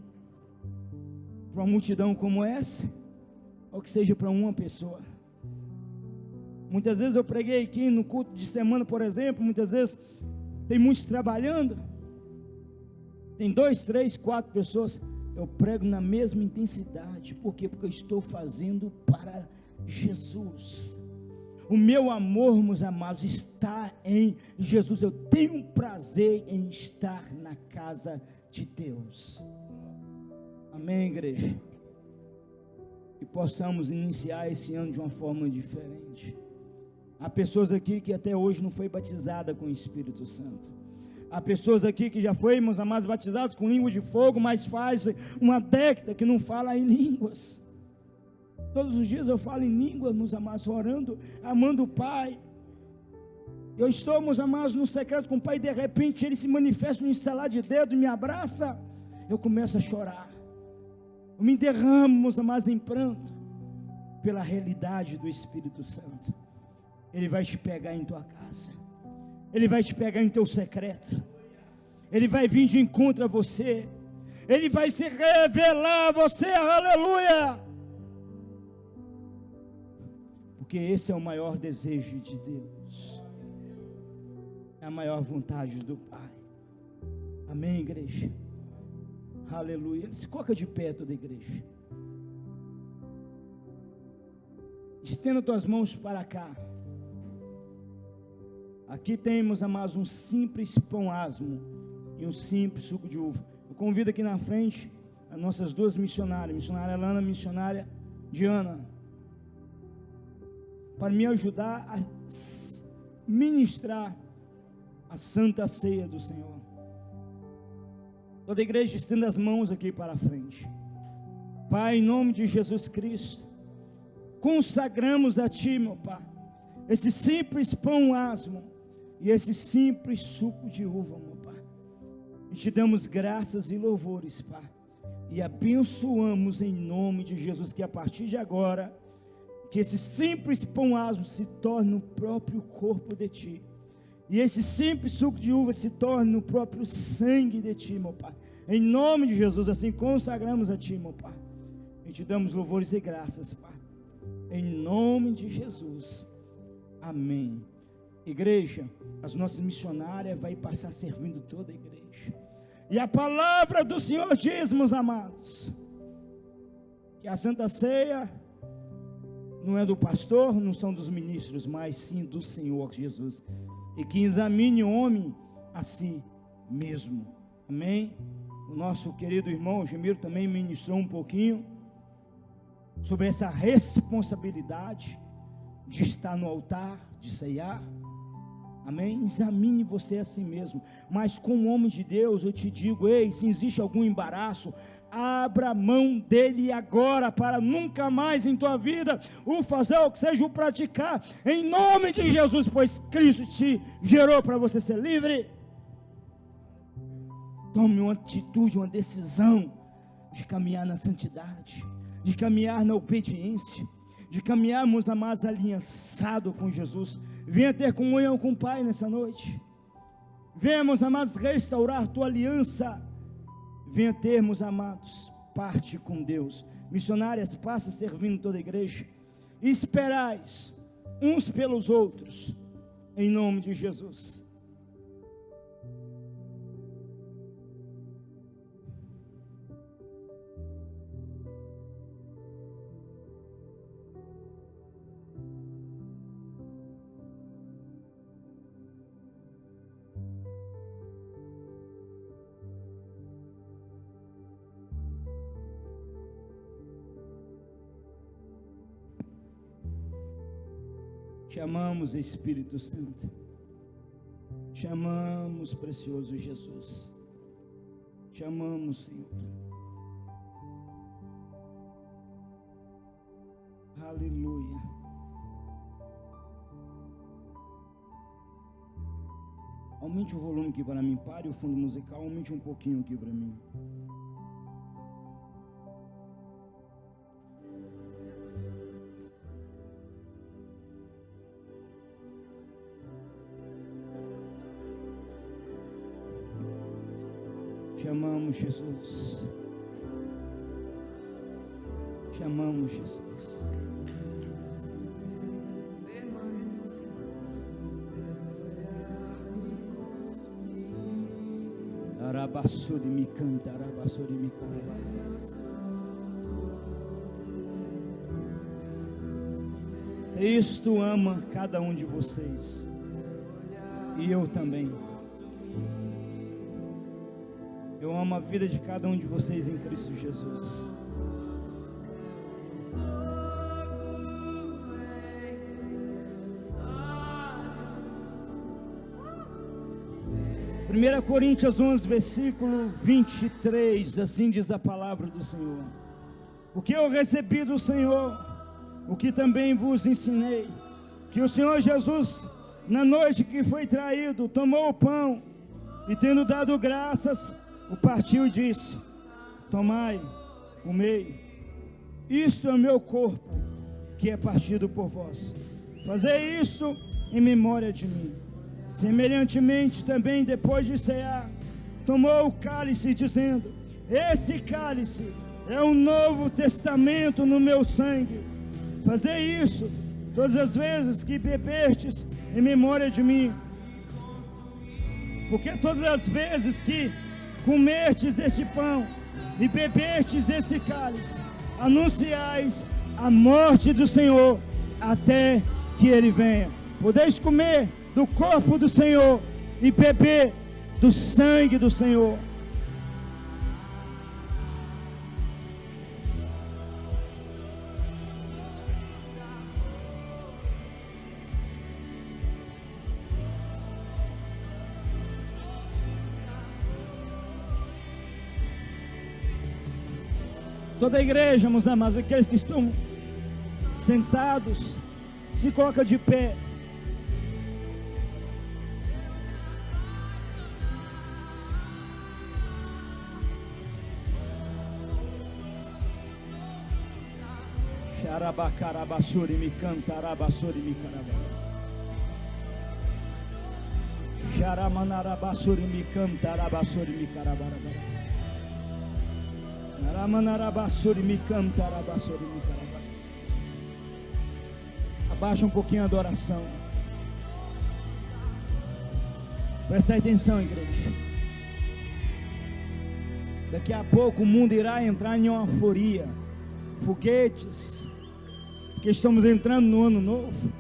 para uma multidão como essa, ou que seja para uma pessoa. Muitas vezes eu preguei aqui no culto de semana, por exemplo, muitas vezes tem muitos trabalhando, tem 2, 3, 4 pessoas, eu prego na mesma intensidade. Por quê? Porque eu estou fazendo para Jesus. O meu amor, meus amados, está em Jesus. Eu tenho prazer em estar na casa de Deus. Amém, igreja? Que possamos iniciar esse ano de uma forma diferente. Há pessoas aqui que até hoje não foi batizada com o Espírito Santo. Há pessoas aqui que já foi, meus amados, batizados com língua de fogo, mas faz uma década que não fala em línguas. Todos os dias eu falo em línguas, meus amados, orando, amando o Pai. Eu estou, meus amados, no secreto com o Pai, e de repente Ele se manifesta no instalar de dedo, me abraça, eu começo a chorar. Eu me derramo, meus amados, em pranto, pela realidade do Espírito Santo. Ele vai te pegar em tua casa, Ele vai te pegar em teu secreto, Ele vai vir de encontro a você, Ele vai se revelar a você, aleluia. Porque esse é o maior desejo de Deus, é a maior vontade do Pai. Amém, igreja? Aleluia. Se coloca de pé toda a igreja. Estenda tuas mãos para cá. Aqui temos, amados, um simples pão asmo e um simples suco de uva. Eu convido aqui na frente as nossas duas missionárias, missionária Lana, missionária Diana, para me ajudar a ministrar a Santa Ceia do Senhor. Toda a igreja estenda as mãos aqui para a frente. Pai, em nome de Jesus Cristo, consagramos a Ti, meu Pai, esse simples pão asmo e esse simples suco de uva, meu Pai. E Te damos graças e louvores, Pai, e abençoamos em nome de Jesus, que a partir de agora, que esse simples pão asmo se torne o próprio corpo de Ti, e esse simples suco de uva se torne o próprio sangue de Ti, meu Pai. Em nome de Jesus, assim consagramos a Ti, meu Pai, e Te damos louvores e graças, Pai, em nome de Jesus, amém. Igreja, as nossas missionárias vai passar servindo toda a igreja, e a palavra do Senhor diz, meus amados, que a Santa Ceia não é do pastor, não são dos ministros, mas sim do Senhor Jesus, e que examine o homem a si mesmo, amém? O nosso querido irmão Gemiro também ministrou um pouquinho sobre essa responsabilidade de estar no altar, de ceiar, amém? Examine você a si mesmo, mas como homem de Deus eu te digo, ei, se existe algum embaraço, abra mão dele agora, para nunca mais em tua vida o fazer ou que seja o praticar, em nome de Jesus, pois Cristo te gerou para você ser livre. Tome uma atitude, uma decisão de caminhar na santidade, de caminhar na obediência, de caminharmos, amados, aliançado com Jesus. Venha ter comunhão com o Pai nessa noite. Venhamos, amados, restaurar tua aliança. Venha termos, amados, parte com Deus. Missionárias, passa servindo toda a igreja. Esperais uns pelos outros, em nome de Jesus. Te amamos, Espírito Santo. Te amamos, precioso Jesus. Te amamos, Senhor. Aleluia. Aumente o volume aqui para mim. Pare o fundo musical. Aumente um pouquinho aqui para mim. Te amamos, Jesus. Te amamos, Jesus. Arabassuri me canta, arabassuri me canta. Cristo ama cada um de vocês. E eu também. Eu amo a vida de cada um de vocês em Cristo Jesus. Primeira Coríntios 11, versículo 23, assim diz a palavra do Senhor. O que eu recebi do Senhor, o que também vos ensinei, que o Senhor Jesus, na noite que foi traído, tomou o pão, e tendo dado graças, o partiu e disse: tomai, comei, isto é o meu corpo, que é partido por vós. Fazei isto em memória de mim. Semelhantemente também, depois de cear, tomou o cálice, dizendo: esse cálice é o novo testamento no meu sangue. Fazei isso todas as vezes que beberdes em memória de mim. Porque todas as vezes que comerdes este pão e beberdes esse cálice, anunciais a morte do Senhor até que Ele venha. Podeis comer do corpo do Senhor e beber do sangue do Senhor. Toda a igreja, meus amados, aqueles que estão sentados, se coloca de pé. Xarabacarabasuri me cantarabasuri me carabara. Xaramanarabasuri me cantarabasuri me carabara. Naramanarabasuri me cantarabasuri me carabara. Abaixa um pouquinho a adoração. Presta atenção, igreja. Daqui a pouco o mundo irá entrar em uma euforia. Foguetes, porque estamos entrando no ano novo.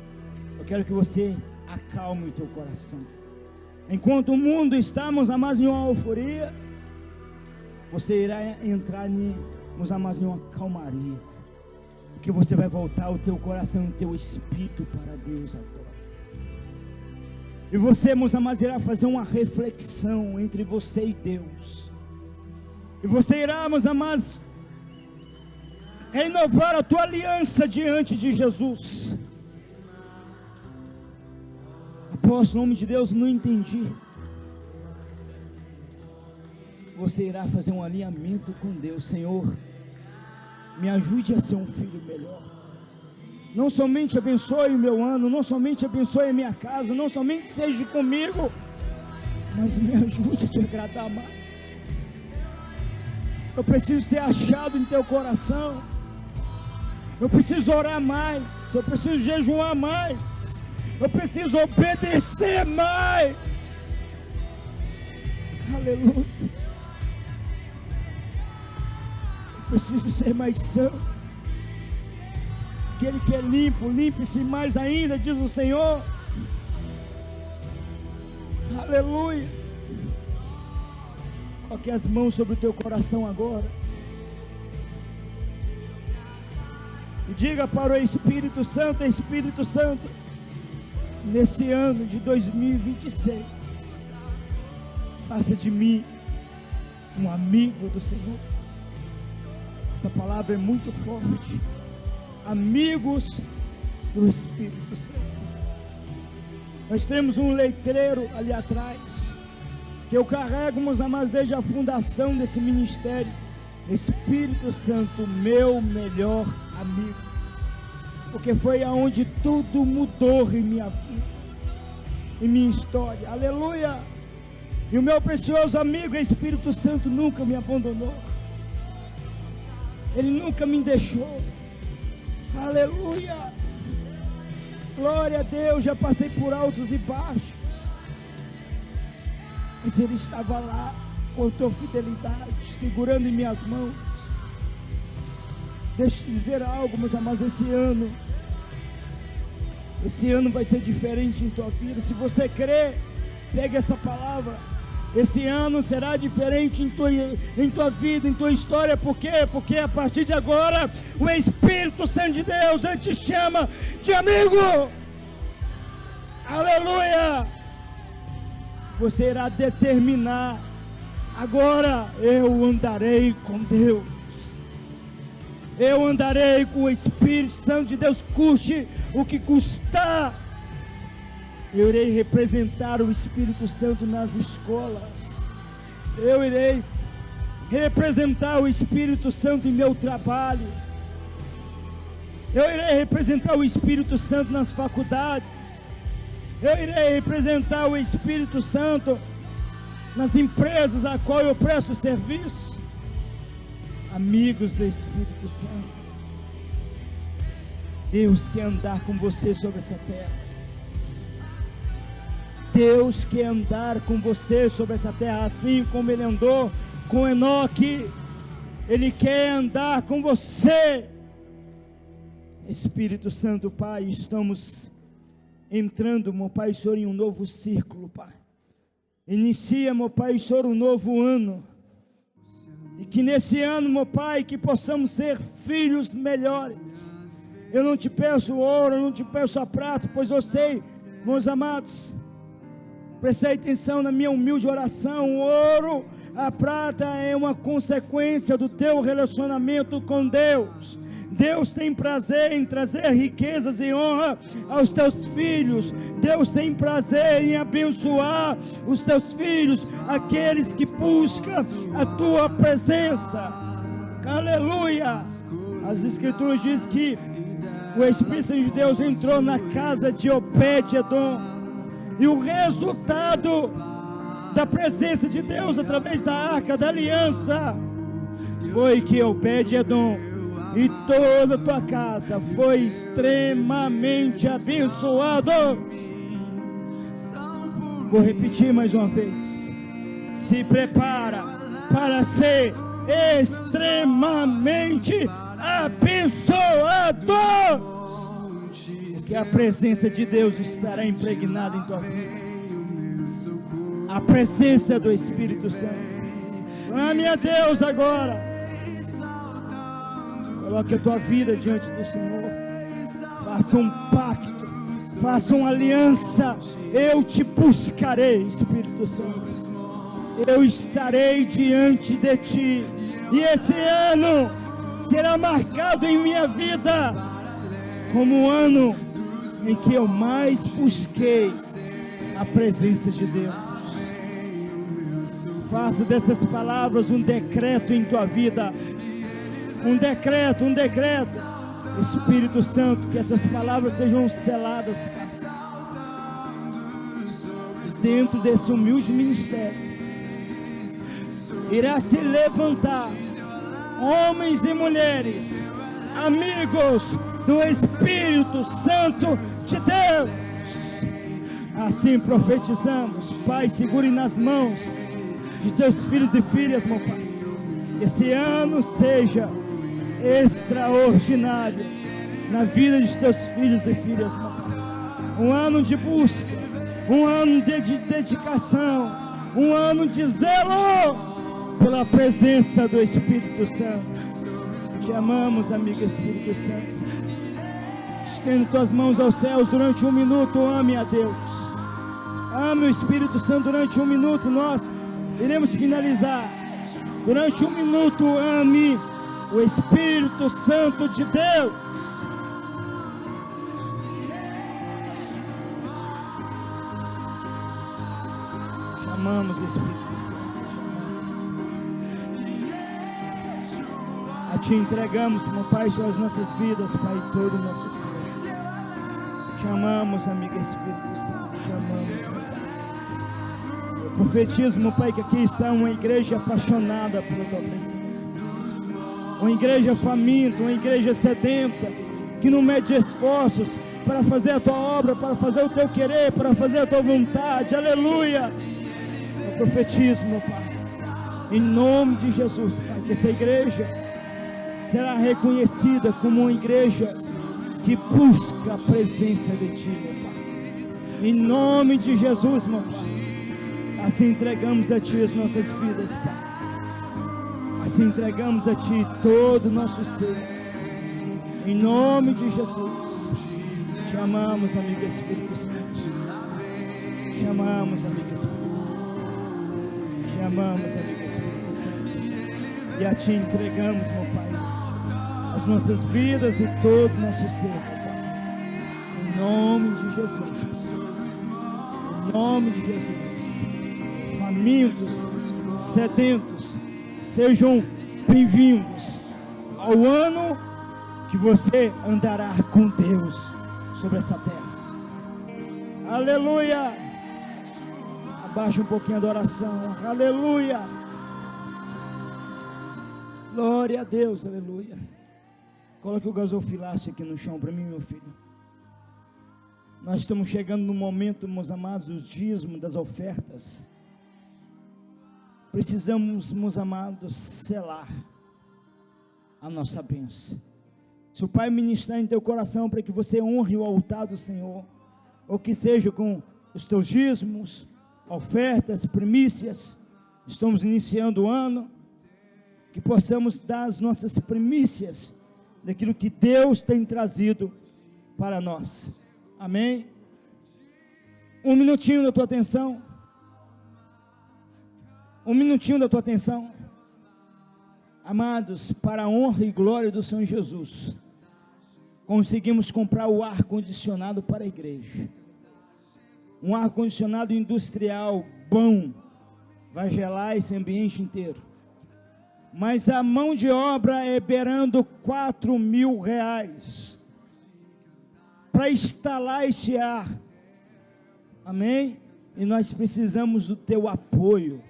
Eu quero que você acalme o teu coração. Enquanto o mundo está, meus amados, em uma euforia, você irá entrar meus amados, em uma calmaria, porque você vai voltar o teu coração e o teu espírito para Deus agora. E você, meus amados, irá fazer uma reflexão entre você e Deus. E você irá, meus amados, renovar a tua aliança diante de Jesus. Apóstolo, em nome de Deus, não entendi. Você irá fazer um alinhamento com Deus. Senhor, me ajude a ser um filho melhor. Não somente abençoe o meu ano, não somente abençoe a minha casa, não somente seja comigo, mas me ajude a te agradar mais. Eu preciso ser achado em teu coração. Eu preciso orar mais, eu preciso jejuar mais, eu preciso obedecer mais. Aleluia. Eu preciso ser mais santo. Aquele que é limpo, limpe-se mais ainda, diz o Senhor. Aleluia. Coloque as mãos sobre o teu coração agora. E diga para o Espírito Santo: Espírito Santo, nesse ano de 2026, faça de mim um amigo do Senhor. Essa palavra é muito forte. Amigos do Espírito Santo. Nós temos um letreiro ali atrás, que eu carrego, meus amados, desde a fundação desse ministério. Espírito Santo, meu melhor amigo, porque foi aonde tudo mudou em minha vida, em minha história. Aleluia. E o meu precioso amigo Espírito Santo nunca me abandonou, Ele nunca me deixou. Aleluia. Glória a Deus. Já passei por altos e baixos, mas Ele estava lá com a tua fidelidade, segurando em minhas mãos. Deixa eu te dizer algo, meus amados, esse ano Esse ano vai ser diferente em tua vida. Se você crê, pega essa palavra. Esse ano será diferente em tua vida, em tua história. Por quê? Porque a partir de agora, o Espírito Santo de Deus, Ele te chama de amigo. Aleluia! Você irá determinar: agora eu andarei com Deus. Eu andarei com o Espírito Santo de Deus, custe o que custar. Eu irei representar o Espírito Santo nas escolas. Eu irei representar o Espírito Santo em meu trabalho. Eu irei representar o Espírito Santo nas faculdades. Eu irei representar o Espírito Santo nas empresas a qual eu presto serviço. Amigos do Espírito Santo, Deus quer andar com você sobre essa terra. Deus quer andar com você sobre essa terra, assim como Ele andou com Enoque. Ele quer andar com você. Espírito Santo, Pai, estamos entrando, meu Pai, Senhor, em um novo círculo, Pai. Inicia, meu Pai, Senhor, um novo ano. E que nesse ano, meu Pai, que possamos ser filhos melhores. Eu não te peço ouro, eu não te peço a prata, pois eu sei, meus amados, prestei atenção na minha humilde oração. O ouro, a prata é uma consequência do teu relacionamento com Deus. Deus tem prazer em trazer riquezas e honra aos teus filhos. Deus tem prazer em abençoar os teus filhos, aqueles que buscam a tua presença. Aleluia! As Escrituras dizem que o Espírito de Deus entrou na casa de Obed-Edom, e o resultado da presença de Deus através da Arca da Aliança foi que Obed-Edom e toda a tua casa foi extremamente abençoado. Vou repetir mais uma vez: se prepara para ser extremamente abençoado, porque a presença de Deus estará impregnada em tua vida. A presença do Espírito Santo. Clame a Deus agora. Coloque a tua vida diante do Senhor. Faça um pacto, faça uma aliança. Eu te buscarei, Espírito Santo. Eu estarei diante de ti. E esse ano será marcado em minha vida como o ano em que eu mais busquei a presença de Deus. Faça dessas palavras um decreto em tua vida. Um decreto. Espírito Santo, que essas palavras sejam seladas dentro desse humilde ministério. Irá se levantar homens e mulheres, amigos do Espírito Santo de Deus. Assim profetizamos. Pai, segure nas mãos de teus filhos e filhas, meu Pai. Esse ano seja extraordinário na vida de teus filhos e filhas, meu Pai. Um ano de busca, um ano de dedicação, um ano de zelo pela presença do Espírito Santo. Te amamos, amigo Espírito Santo. Estende tuas mãos aos céus durante 1 minuto. Ame a Deus. Ame o Espírito Santo durante 1 minuto. Nós iremos finalizar. Durante 1 minuto, ame o Espírito Santo de Deus. Chamamos o Espírito Santo, chamamos. A Te entregamos, meu Pai, as nossas vidas, Pai, todo o nosso ser. Chamamos, amigo Espírito Santo, chamamos, meu Pai. Profetizo, meu Pai, que aqui está uma igreja apaixonada pela Tua presença. Uma igreja faminta, uma igreja sedenta, que não mede esforços para fazer a Tua obra, para fazer o Teu querer, para fazer a Tua vontade. Aleluia! Eu profetizo, meu Pai, em nome de Jesus, Pai, que essa igreja será reconhecida como uma igreja que busca a presença de Ti, meu Pai. Em nome de Jesus, meu Pai. Assim entregamos a Ti as nossas vidas, Pai. Assim entregamos a Ti todo o nosso ser. Em nome de Jesus. Te amamos, amigo Espírito Santo. Te amamos, amigo Espírito Santo. Te amamos, amigo Espírito Santo. E a Ti entregamos, meu Pai, as nossas vidas e todo o nosso ser, meu Pai. Em nome de Jesus. Em nome de Jesus. Famintos, sedentos, sejam bem-vindos ao ano que você andará com Deus sobre essa terra. Aleluia. Abaixa um pouquinho a adoração. Aleluia. Glória a Deus. Aleluia. Coloque o gasofilaço aqui no chão para mim, meu filho. Nós estamos chegando no momento, meus amados, dos dízimos, das ofertas. Precisamos, meus amados, selar a nossa bênção. Se o Pai ministrar em teu coração para que você honre o altar do Senhor, ou que seja com os teus dízimos, ofertas, primícias, estamos iniciando o ano, que possamos dar as nossas primícias daquilo que Deus tem trazido para nós. Amém? Um minutinho da tua atenção. Um minutinho da tua atenção. Amados, para a honra e glória do Senhor Jesus, conseguimos comprar o ar-condicionado para a igreja. Um ar-condicionado industrial bom, vai gelar esse ambiente inteiro. Mas a mão de obra é beirando R$4.000 para instalar este ar. Amém? E nós precisamos do teu apoio.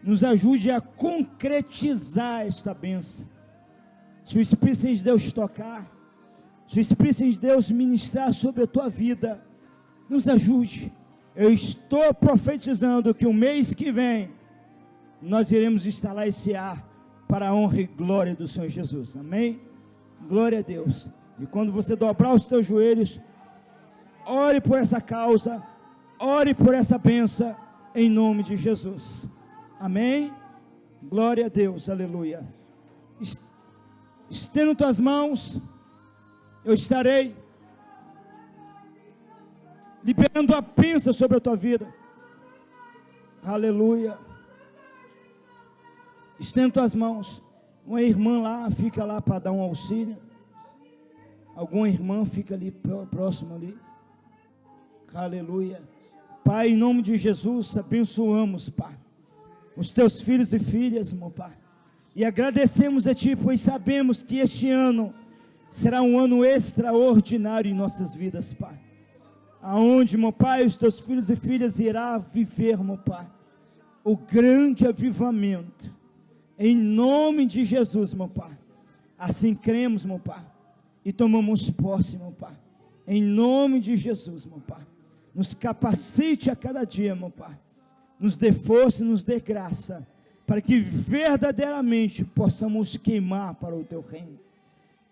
Nos ajude a concretizar esta bênção. Se o Espírito de Deus tocar, se o Espírito de Deus ministrar sobre a tua vida, nos ajude. Eu estou profetizando que o mês que vem, nós iremos instalar esse ar para a honra e glória do Senhor Jesus. Amém? Glória a Deus. E quando você dobrar os teus joelhos, ore por essa causa, ore por essa bênção, em nome de Jesus. Amém? Glória a Deus, aleluia. Estendo tuas mãos, eu estarei liberando a bênção sobre a tua vida. Aleluia. Estendo tuas mãos. Uma irmã lá, fica lá para dar um auxílio. Alguma irmã fica ali próximo ali. Aleluia. Pai, em nome de Jesus, abençoamos, Pai, os teus filhos e filhas, meu Pai. E agradecemos a Ti, pois sabemos que este ano será um ano extraordinário em nossas vidas, Pai. Aonde, meu Pai, os teus filhos e filhas irão viver, meu Pai, o grande avivamento. Em nome de Jesus, meu Pai. Assim cremos, meu Pai, e tomamos posse, meu Pai. Em nome de Jesus, meu Pai. Nos capacite a cada dia, meu Pai. Nos dê força e nos dê graça, para que verdadeiramente possamos queimar para o Teu reino.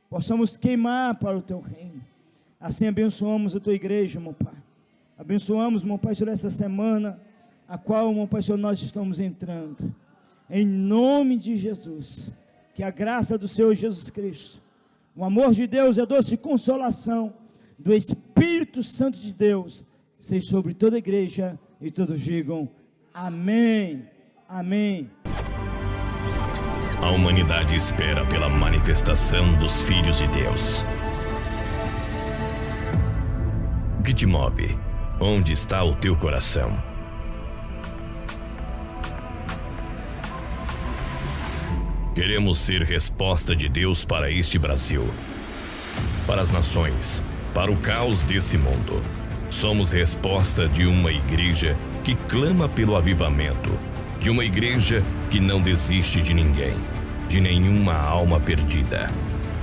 Possamos queimar para o Teu reino. Assim abençoamos a Tua igreja, meu Pai. Abençoamos, meu Pai, sobre essa semana, a qual, meu Pai, Senhor, nós estamos entrando. Em nome de Jesus, que a graça do Senhor Jesus Cristo, o amor de Deus e a doce consolação do Espírito Santo de Deus, seja sobre toda a igreja, e todos digam amém, amém. A humanidade espera pela manifestação dos filhos de Deus. O que te move? Onde está o teu coração? Queremos ser resposta de Deus para este Brasil, para as nações, para o caos desse mundo. Somos resposta de uma igreja que clama pelo avivamento, de uma igreja que não desiste de ninguém, de nenhuma alma perdida.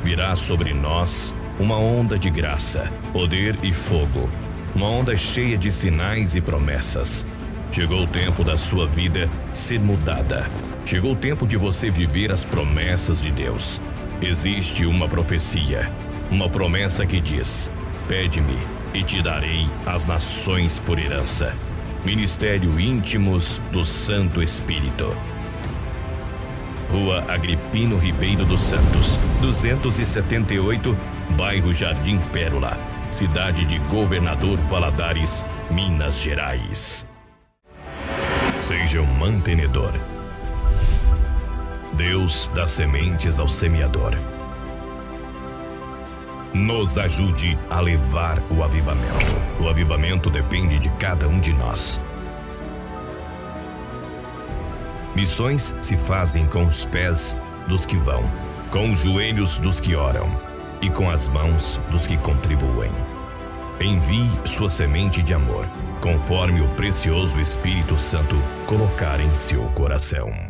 Virá sobre nós uma onda de graça, poder e fogo, uma onda cheia de sinais e promessas. Chegou o tempo da sua vida ser mudada. Chegou o tempo de você viver as promessas de Deus. Existe uma profecia. uma promessa que diz: pede-me e te darei as nações por herança. Ministério Íntimos do Santo Espírito. Rua Agripino Ribeiro dos Santos, 278, bairro Jardim Pérola, cidade de Governador Valadares, Minas Gerais. Seja um mantenedor. Deus dá sementes ao semeador. Nos ajude a levar o avivamento. O avivamento depende de cada um de nós. Missões se fazem com os pés dos que vão, com os joelhos dos que oram e com as mãos dos que contribuem. Envie sua semente de amor, conforme o precioso Espírito Santo colocar em seu coração.